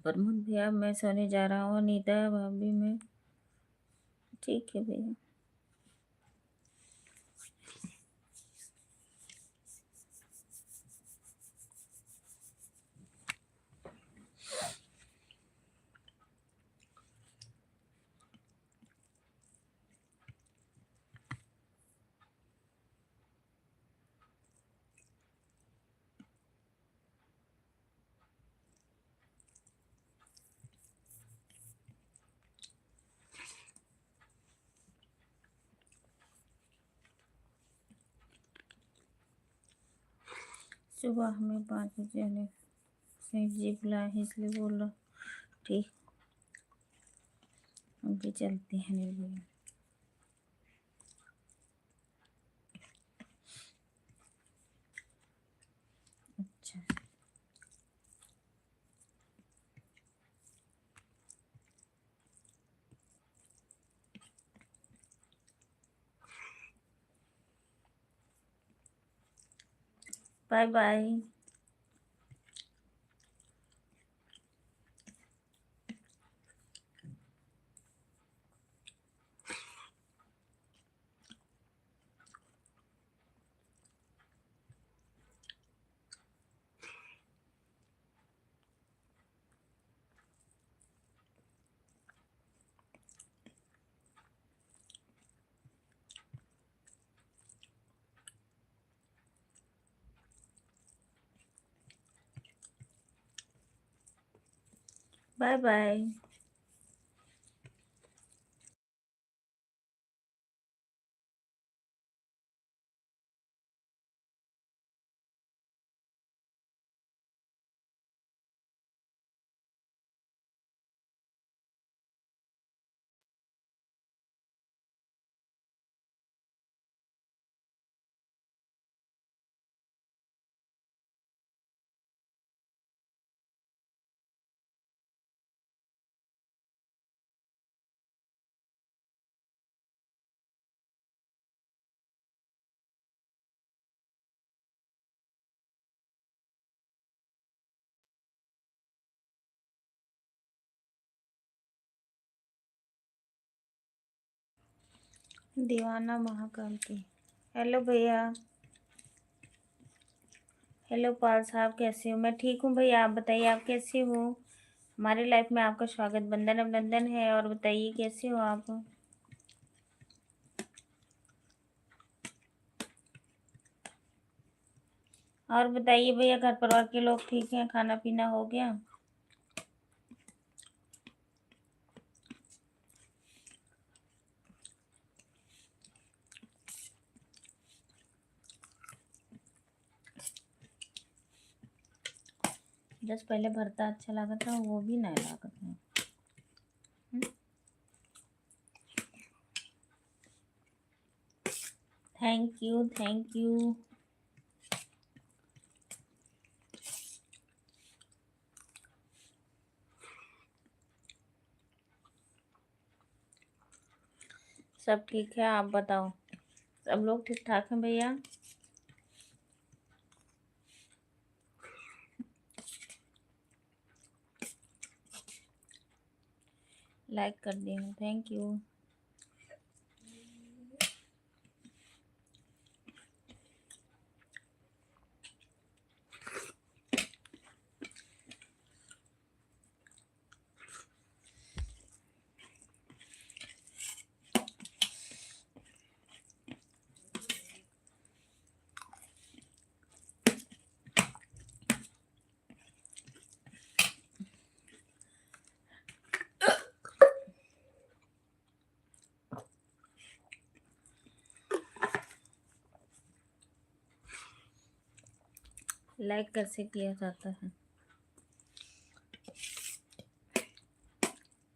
प्रमोद भैया मैं सोने जा रहा हूँ, अनीता भाभी मैं। ठीक है भैया। सुबह हमें 5 बजे आने से जी बुलाए हैं, इसलिए बोल रहा। ठीक, हम भी चलते हैं नहीं भैया। अच्छा, बाय बाय। Bye bye. दीवाना महाकाल की। हेलो भैया। हेलो पाल साहब, कैसे हो? मैं ठीक हूँ भैया, आप बताइए आप कैसे हो? हमारी लाइफ में आपका स्वागत, बंधन अभिनंदन है। और बताइए कैसे हो आप? और बताइए भैया, घर परिवार के लोग ठीक हैं? खाना पीना हो गया? जस्ट पहले भरता अच्छा लगा था, वो भी नहीं लगा था। Thank you, thank you. सब ठीक है, आप बताओ? सब लोग ठीक ठाक हैं भैया? लाइक कर दिए हैं, थैंक यू। लाइक कैसे किया जाता है?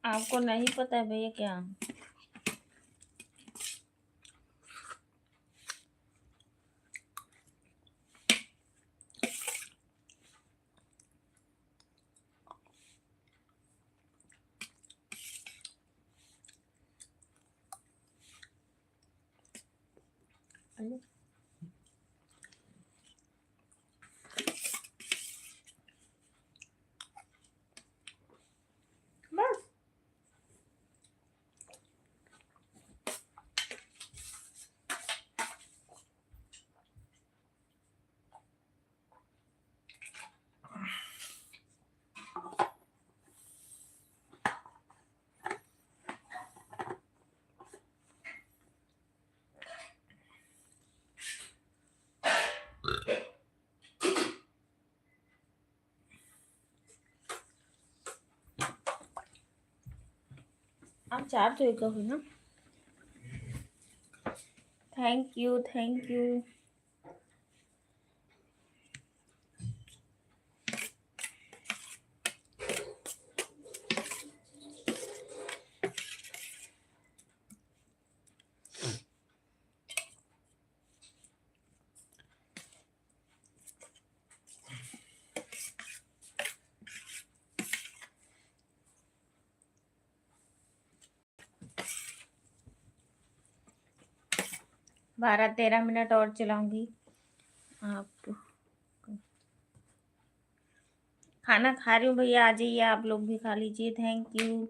आपको नहीं पता है भैया क्या? अरे, आप चार तो एक हुई ना। Thank you thank you. बारह 13 मिनट और चलाऊंगी। आप खाना खा रही हूँ भैया, आ जाइए आप लोग भी खा लीजिए। Thank you.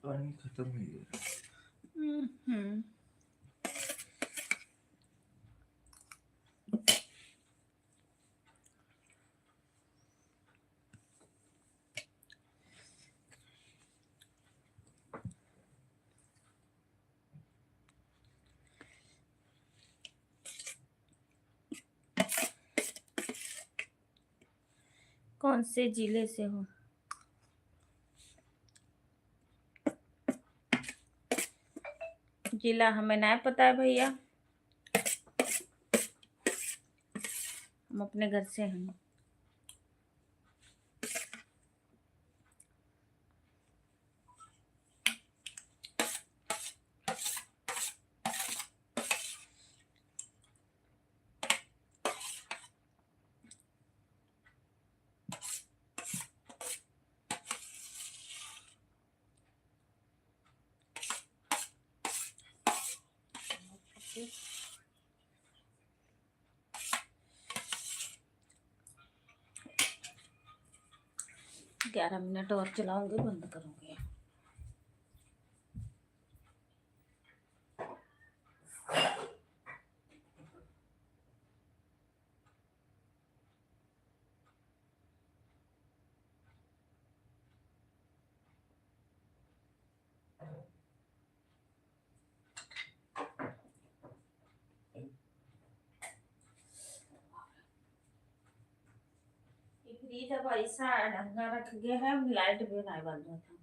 पानी खत्म हो गया। हम्म। कौन से जिले से हो? जिला हमें ना पता है भैया, हम अपने घर से हैं। ग्यारह मिनट और चलाऊंगी, बंद करूंगी। फ्रीज अब ऐसा ढंगा रख गया है, लाइट भी नहीं बंद होता।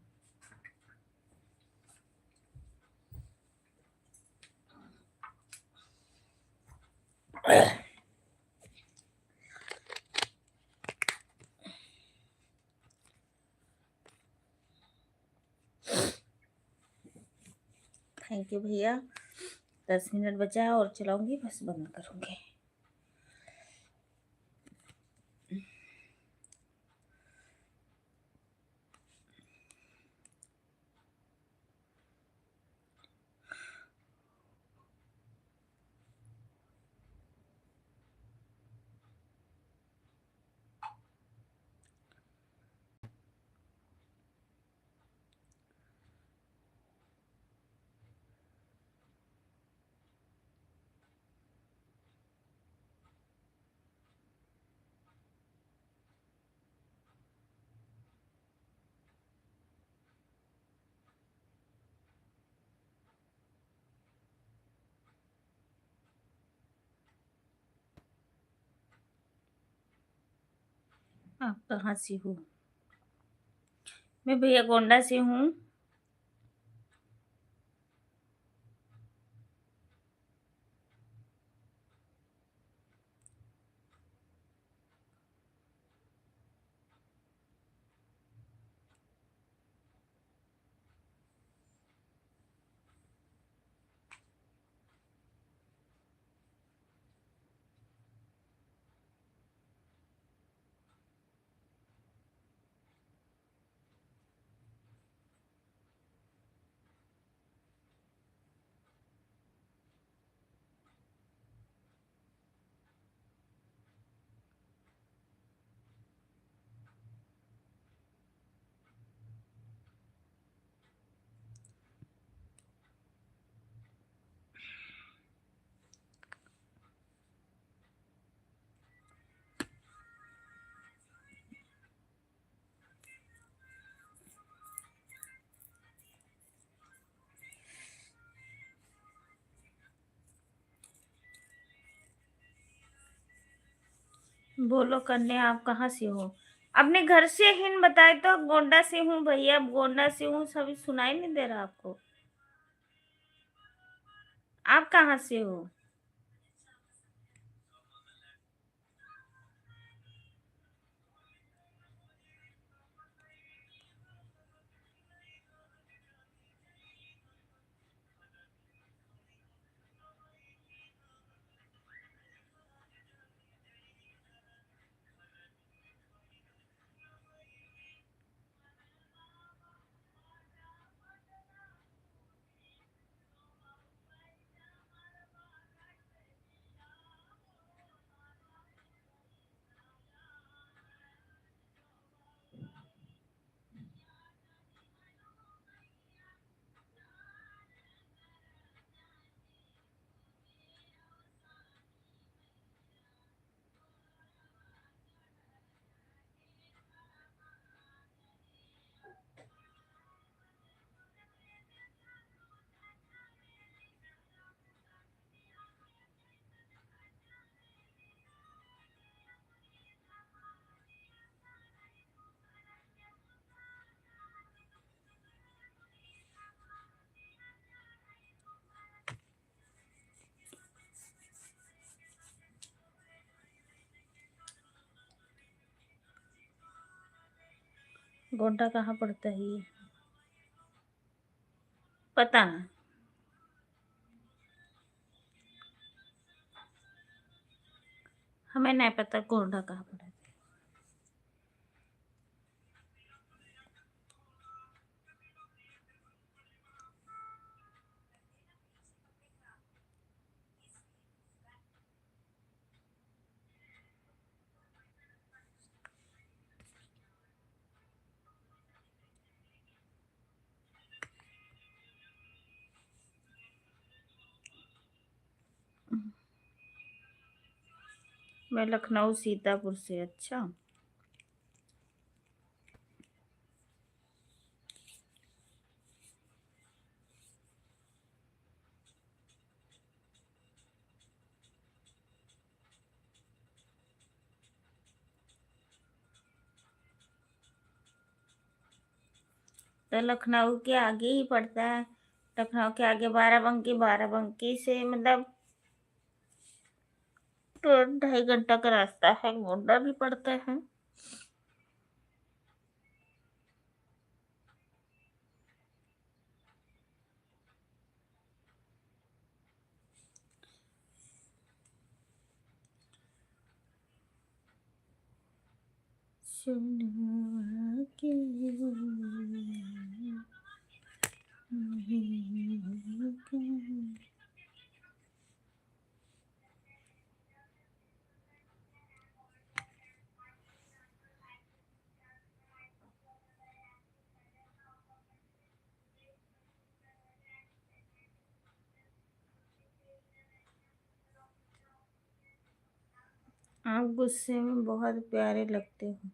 थैंक यू भैया। 10 मिनट बचा है और चलाऊंगी, बस बंद करूंगी। आप कहाँ से हो? मैं भैया गोंडा से हूँ। बोलो कन्या, आप कहाँ से हो? अपने घर से हिन बताए तो गोंडा से हूँ भैया, गोंडा से हूँ, सभी सुनाई नहीं दे रहा आपको? आप कहाँ से हो? गोंडा कहाँ पड़ता है ये? पता ना। हमें नहीं पता गोंडा कहाँ पड़ा है। मैं लखनऊ सीतापुर से। अच्छा। तो लखनऊ के आगे ही पड़ता है। लखनऊ के आगे बाराबंकी, बाराबंकी से मतलब तो 2.5 घंटा का रास्ता है। गोंडा भी पड़ता है। सुनवा के आप गुस्से में बहुत प्यारे लगते हो।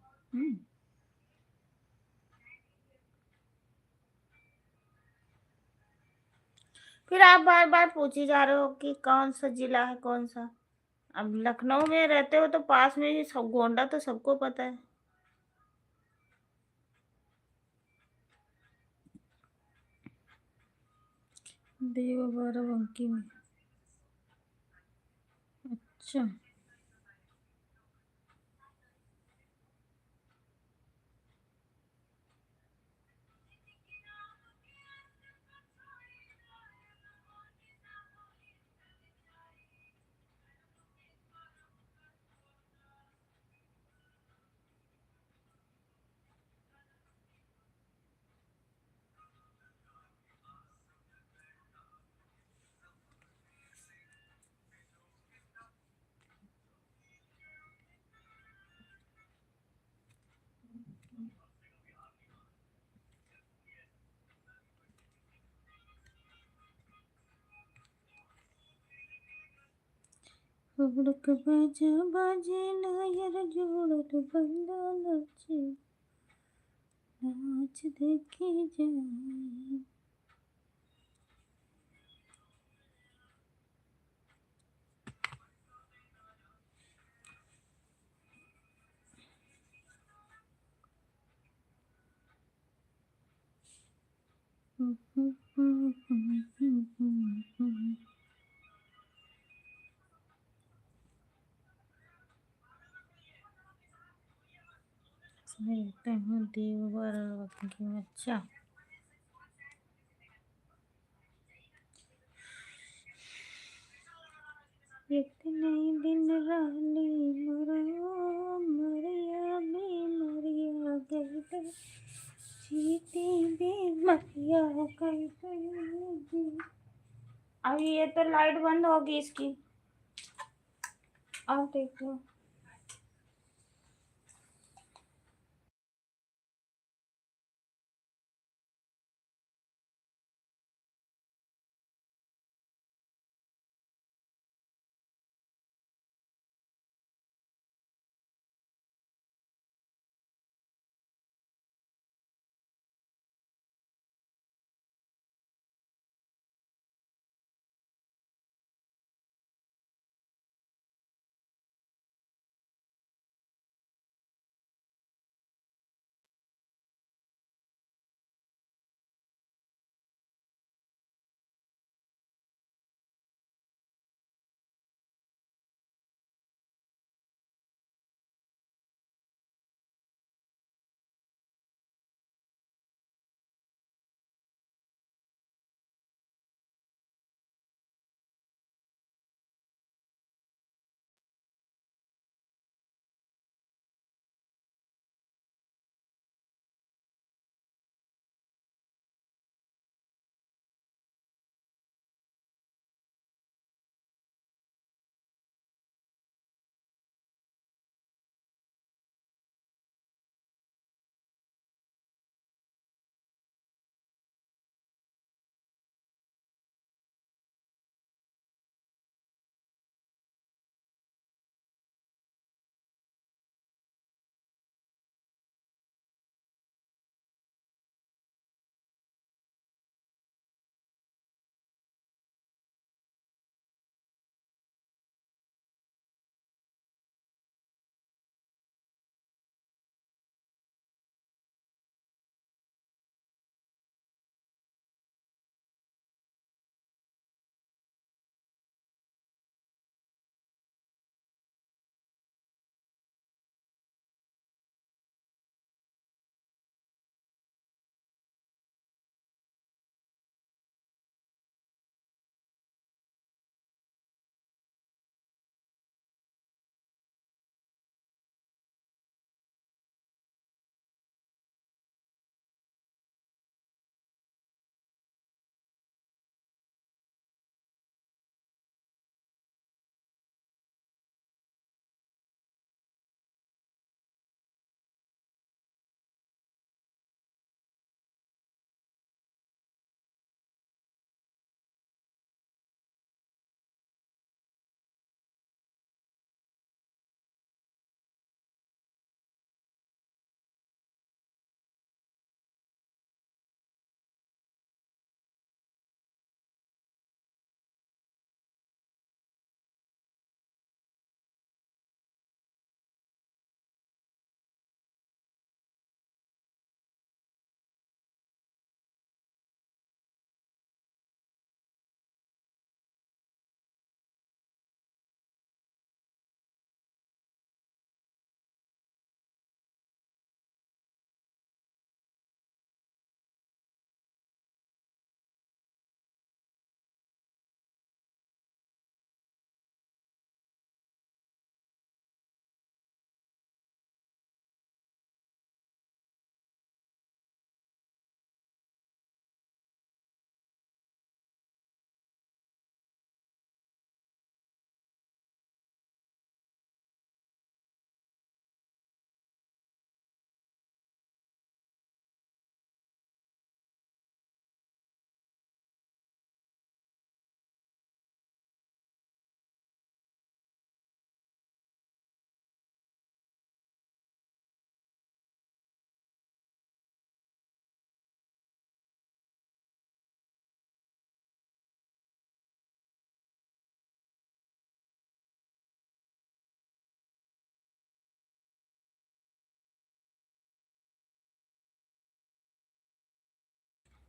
फिर आप बार बार पूछे जा रहे हो कि कौन सा जिला है, कौन सा। अब लखनऊ में रहते हो तो पास में ही सब, गोंडा तो सबको पता है। देव बाराबंकी में। अच्छा। हुड़क बाजा बाजे नायर जोड़त बंदा नाचे, नाच देखे जाए। इसमें रहते हैं देव बाराबंकी में। अच्छा। एक दिन रानी मरो मरिया भी मरिया गई, जीती भी मरिया गई। अब ये तो लाइट बंद होगी इसकी। अब देखो।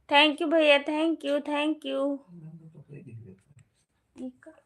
थैंक यू भैया, थैंक यू, थैंक यू। मैंने तो पता ही दिख जाता है।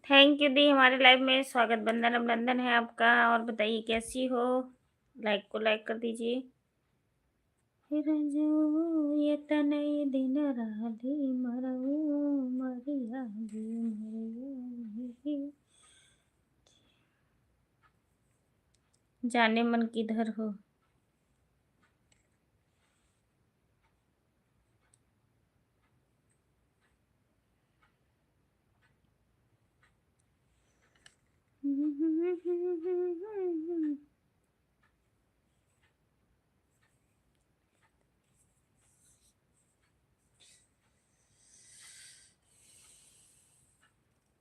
थैंक यू दी, हमारे लाइव में स्वागत, बंदन अभिनंदन है आपका। और बताइए कैसी हो? लाइक को लाइक कर दीजिए। ये तनई दिन राधी मरऊ मरिया दी मरिया, जाने मन किधर हो।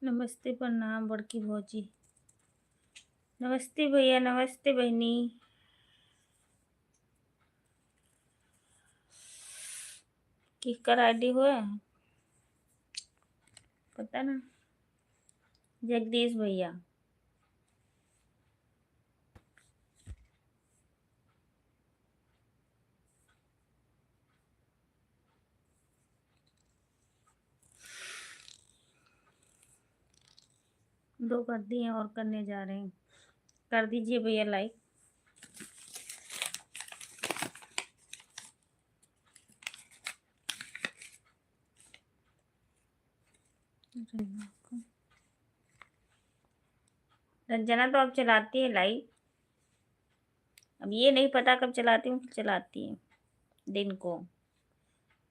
नमस्ते, प्रणाम बड़की भौजी। नमस्ते भैया, नमस्ते बहनी। किसका आईडी हुआ है पता ना? जगदीश भैया। दो कर दिए और करने जा रहे हैं, कर दीजिए भैया लाइक। रंजना तो अब चलाती है लाइव, अब ये नहीं पता कब चलाती हूँ, चलाती है दिन को।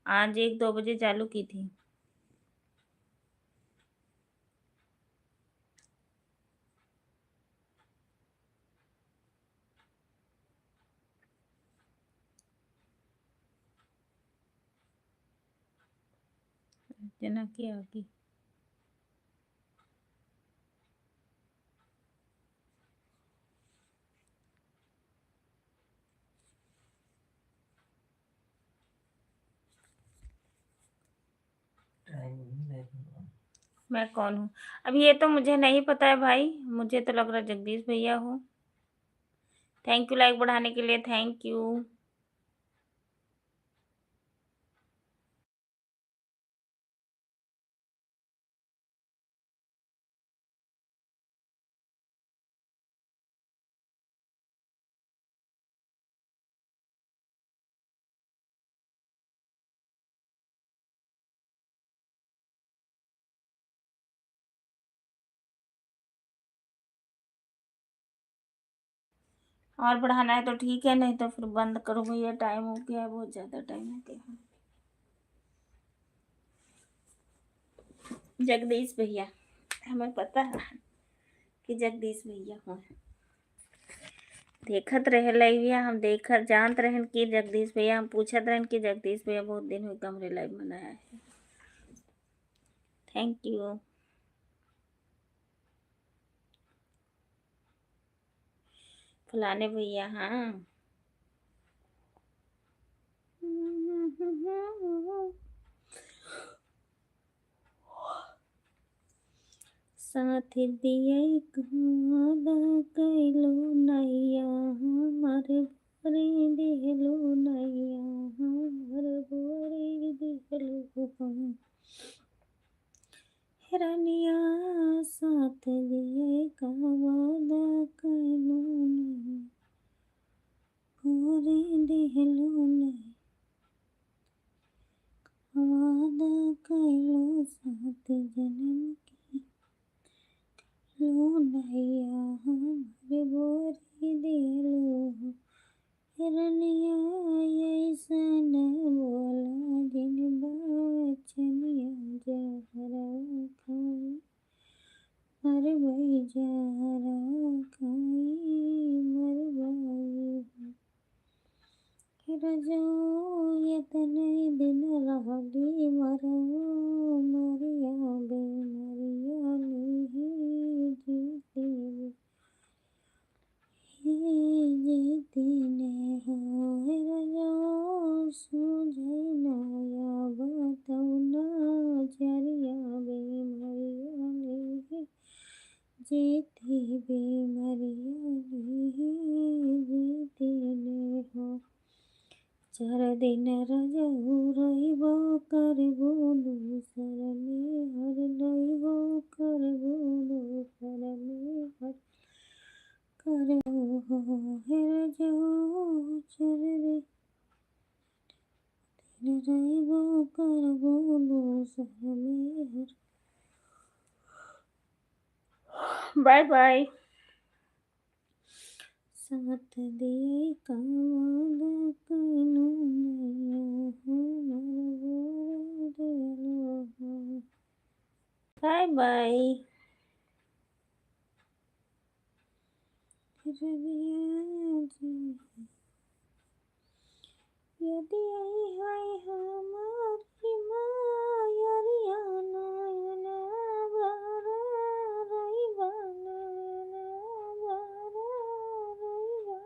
आज 1-2 बजे चालू की थी। जना की आगे। टाइम नहीं देखना। मैं कौन हूँ? अब ये तो मुझे नहीं पता है भाई, मुझे तो लग रहा है जगदीश भैया हो। थैंक यू लाइक बढ़ाने के लिए, थैंक यू। और बढ़ाना है तो ठीक है, नहीं तो फिर बंद करो भैया, टाइम हो गया है, बहुत ज़्यादा टाइम हो गया है। जगदीश भैया, हमें पता है कि जगदीश भैया हो। देखत रहे लाइव, हम देखत जानत रहन कि जगदीश भैया, हम पूछत रहन कि जगदीश भैया बहुत दिन हुए कमरे लाइव मनाया है। Thank you. फलाने भैया, हाँ। साथ दिए वादा कैलो नैया, हमर बोरी दिहलो नैया, हमर बोरी दिहलो हिरनिया। साथ दिए वादा कैलो नैया, बोरी दिहलो नैया, वादा कैलो साथ जन्म की लो नैया, हमर बोरी दिहलो हिरनिया। ऐसन बोला जिन बचनिया, जहरा खाई मरबई, जहरा खाई मरबई। रजो यतने दिन रहली मरो, मरिया बे मरिया नहीं जीती जीती ने हो। रजो सूझे नया बतौना, जरिया बे मरिया नहीं जीती बे मरिया नहीं जीती ने हो। चार दिन रजहू रहिबो करबो दूसर में हर रहिबो करबो दूसर में हर करबो हे रजहू। चार दिन रहिबो करबो दूसर में हर। Bye bye. साथ दिए वादा कैलो नैया, हमर बोरी दिहलो। Bye bye. यदि आई है हमारी मायरिया, नयन भरा रहिबा, नयन भरा रहिबा।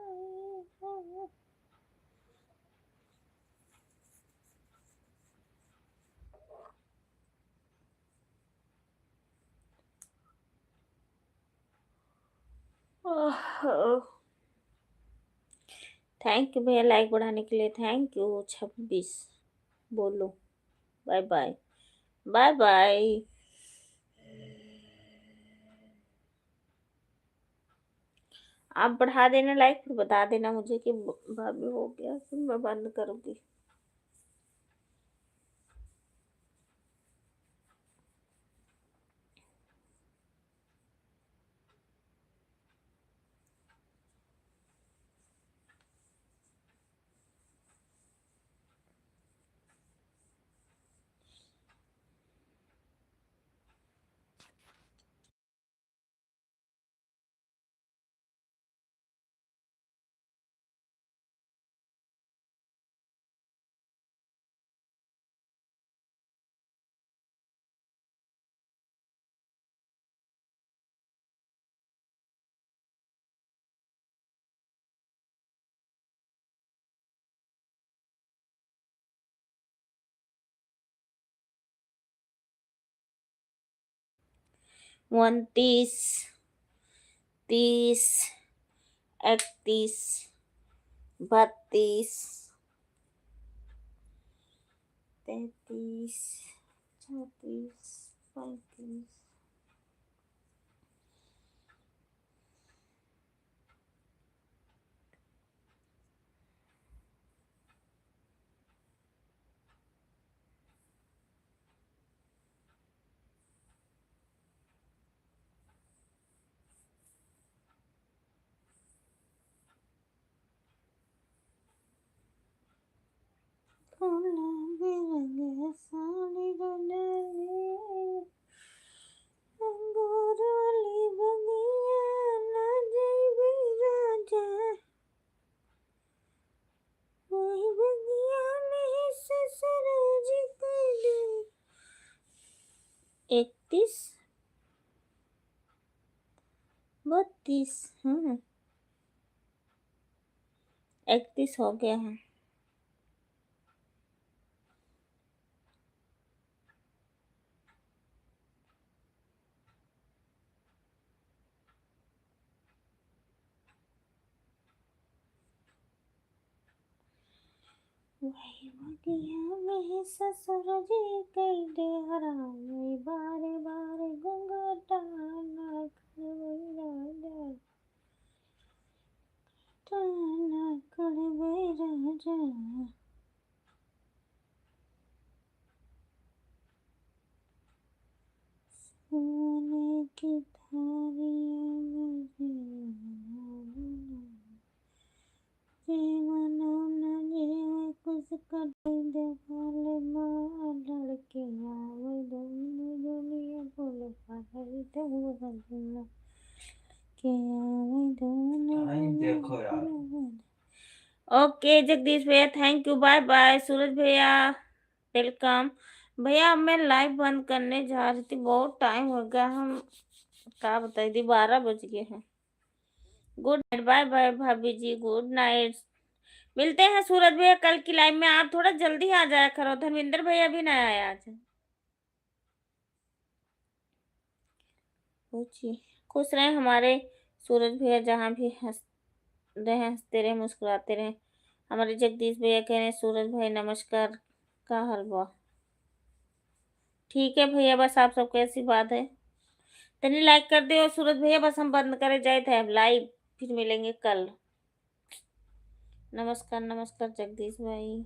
थैंक यू भैया लाइक बढ़ाने के लिए, थैंक यू। 26 बोलो। Bye bye. Bye bye. आप बढ़ा देना लाइक, फिर बता देना मुझे कि भाभी हो गया, फिर मैं बंद करूँगी। 29, 30, 31, 32, 33, 34, 35। इकतीस, 32, हाँ 31 हो गया है। वही बगिया में ससुर जी कई डेहरा वही बारे बारे घूंघटा ना करवई राजा ना करवई राजा। सोने की थारियां जीवनो न जीवे कुछ कटाई दे पाले माँ लड़के आवे दोनों दुनिया बोले पागल तो बदलना के आवे दोनों आई दुनिया देखो यार बोले। ओके जगदीश भैया थैंक यू बाय बाय। सूरज भैया वेलकम। भैया अब मैं लाइव बंद करने जा रही थी, बहुत टाइम हो गया, हम क्या बताई थी 12 बज गए हैं। गुड नाइट बाय बाय भाभी जी गुड नाइट। मिलते हैं सूरज भैया कल की लाइव में, आप थोड़ा जल्दी आ जाया करो, धर्मेंद्र भैया भी ना आया आज। पूछिए खुश रहे हमारे सूरज भैया, जहाँ भी हंस रहे हंसते रहे मुस्कुराते रहे। हमारे जगदीश भैया कह रहे हैं सूरज भाई नमस्कार, का हलवा ठीक है भैया, बस आप सबको ऐसी बात है तनी लाइक कर दे। और सूरज भैया बस हम बंद करे जाए थे अब लाइव, फिर मिलेंगे कल। नमस्कार नमस्कार जगदीश भाई।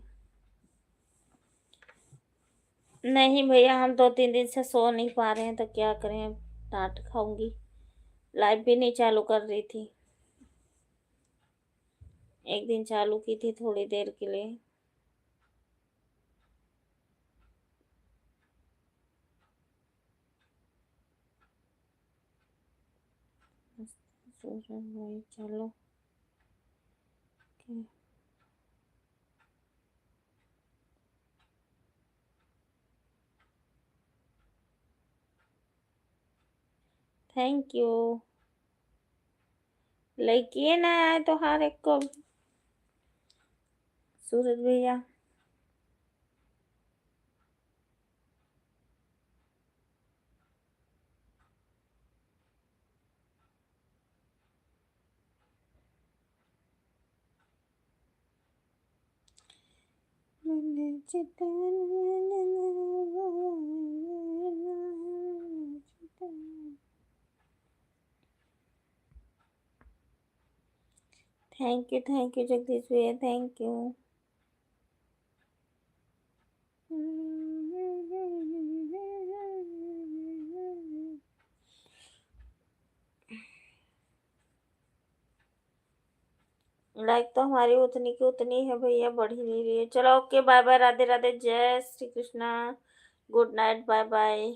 नहीं भैया हम 2-3 दिन से सो नहीं पा रहे हैं, तो क्या करें, डांट खाऊंगी। लाइव भी नहीं चालू कर रही थी, एक दिन चालू की थी थोड़ी देर के लिए। सूरज भाई चलो थैंक यू। लड़किए ना आए तो हर एक को सूरज भैया। थैंक यू जगदीश भैया थैंक यू। लाइक तो हमारी उतनी की उतनी है भैया, बढ़ ही नहीं रही है। चलो okay bye bye, Radhe Radhe, जय Shri Krishna, good night, bye bye.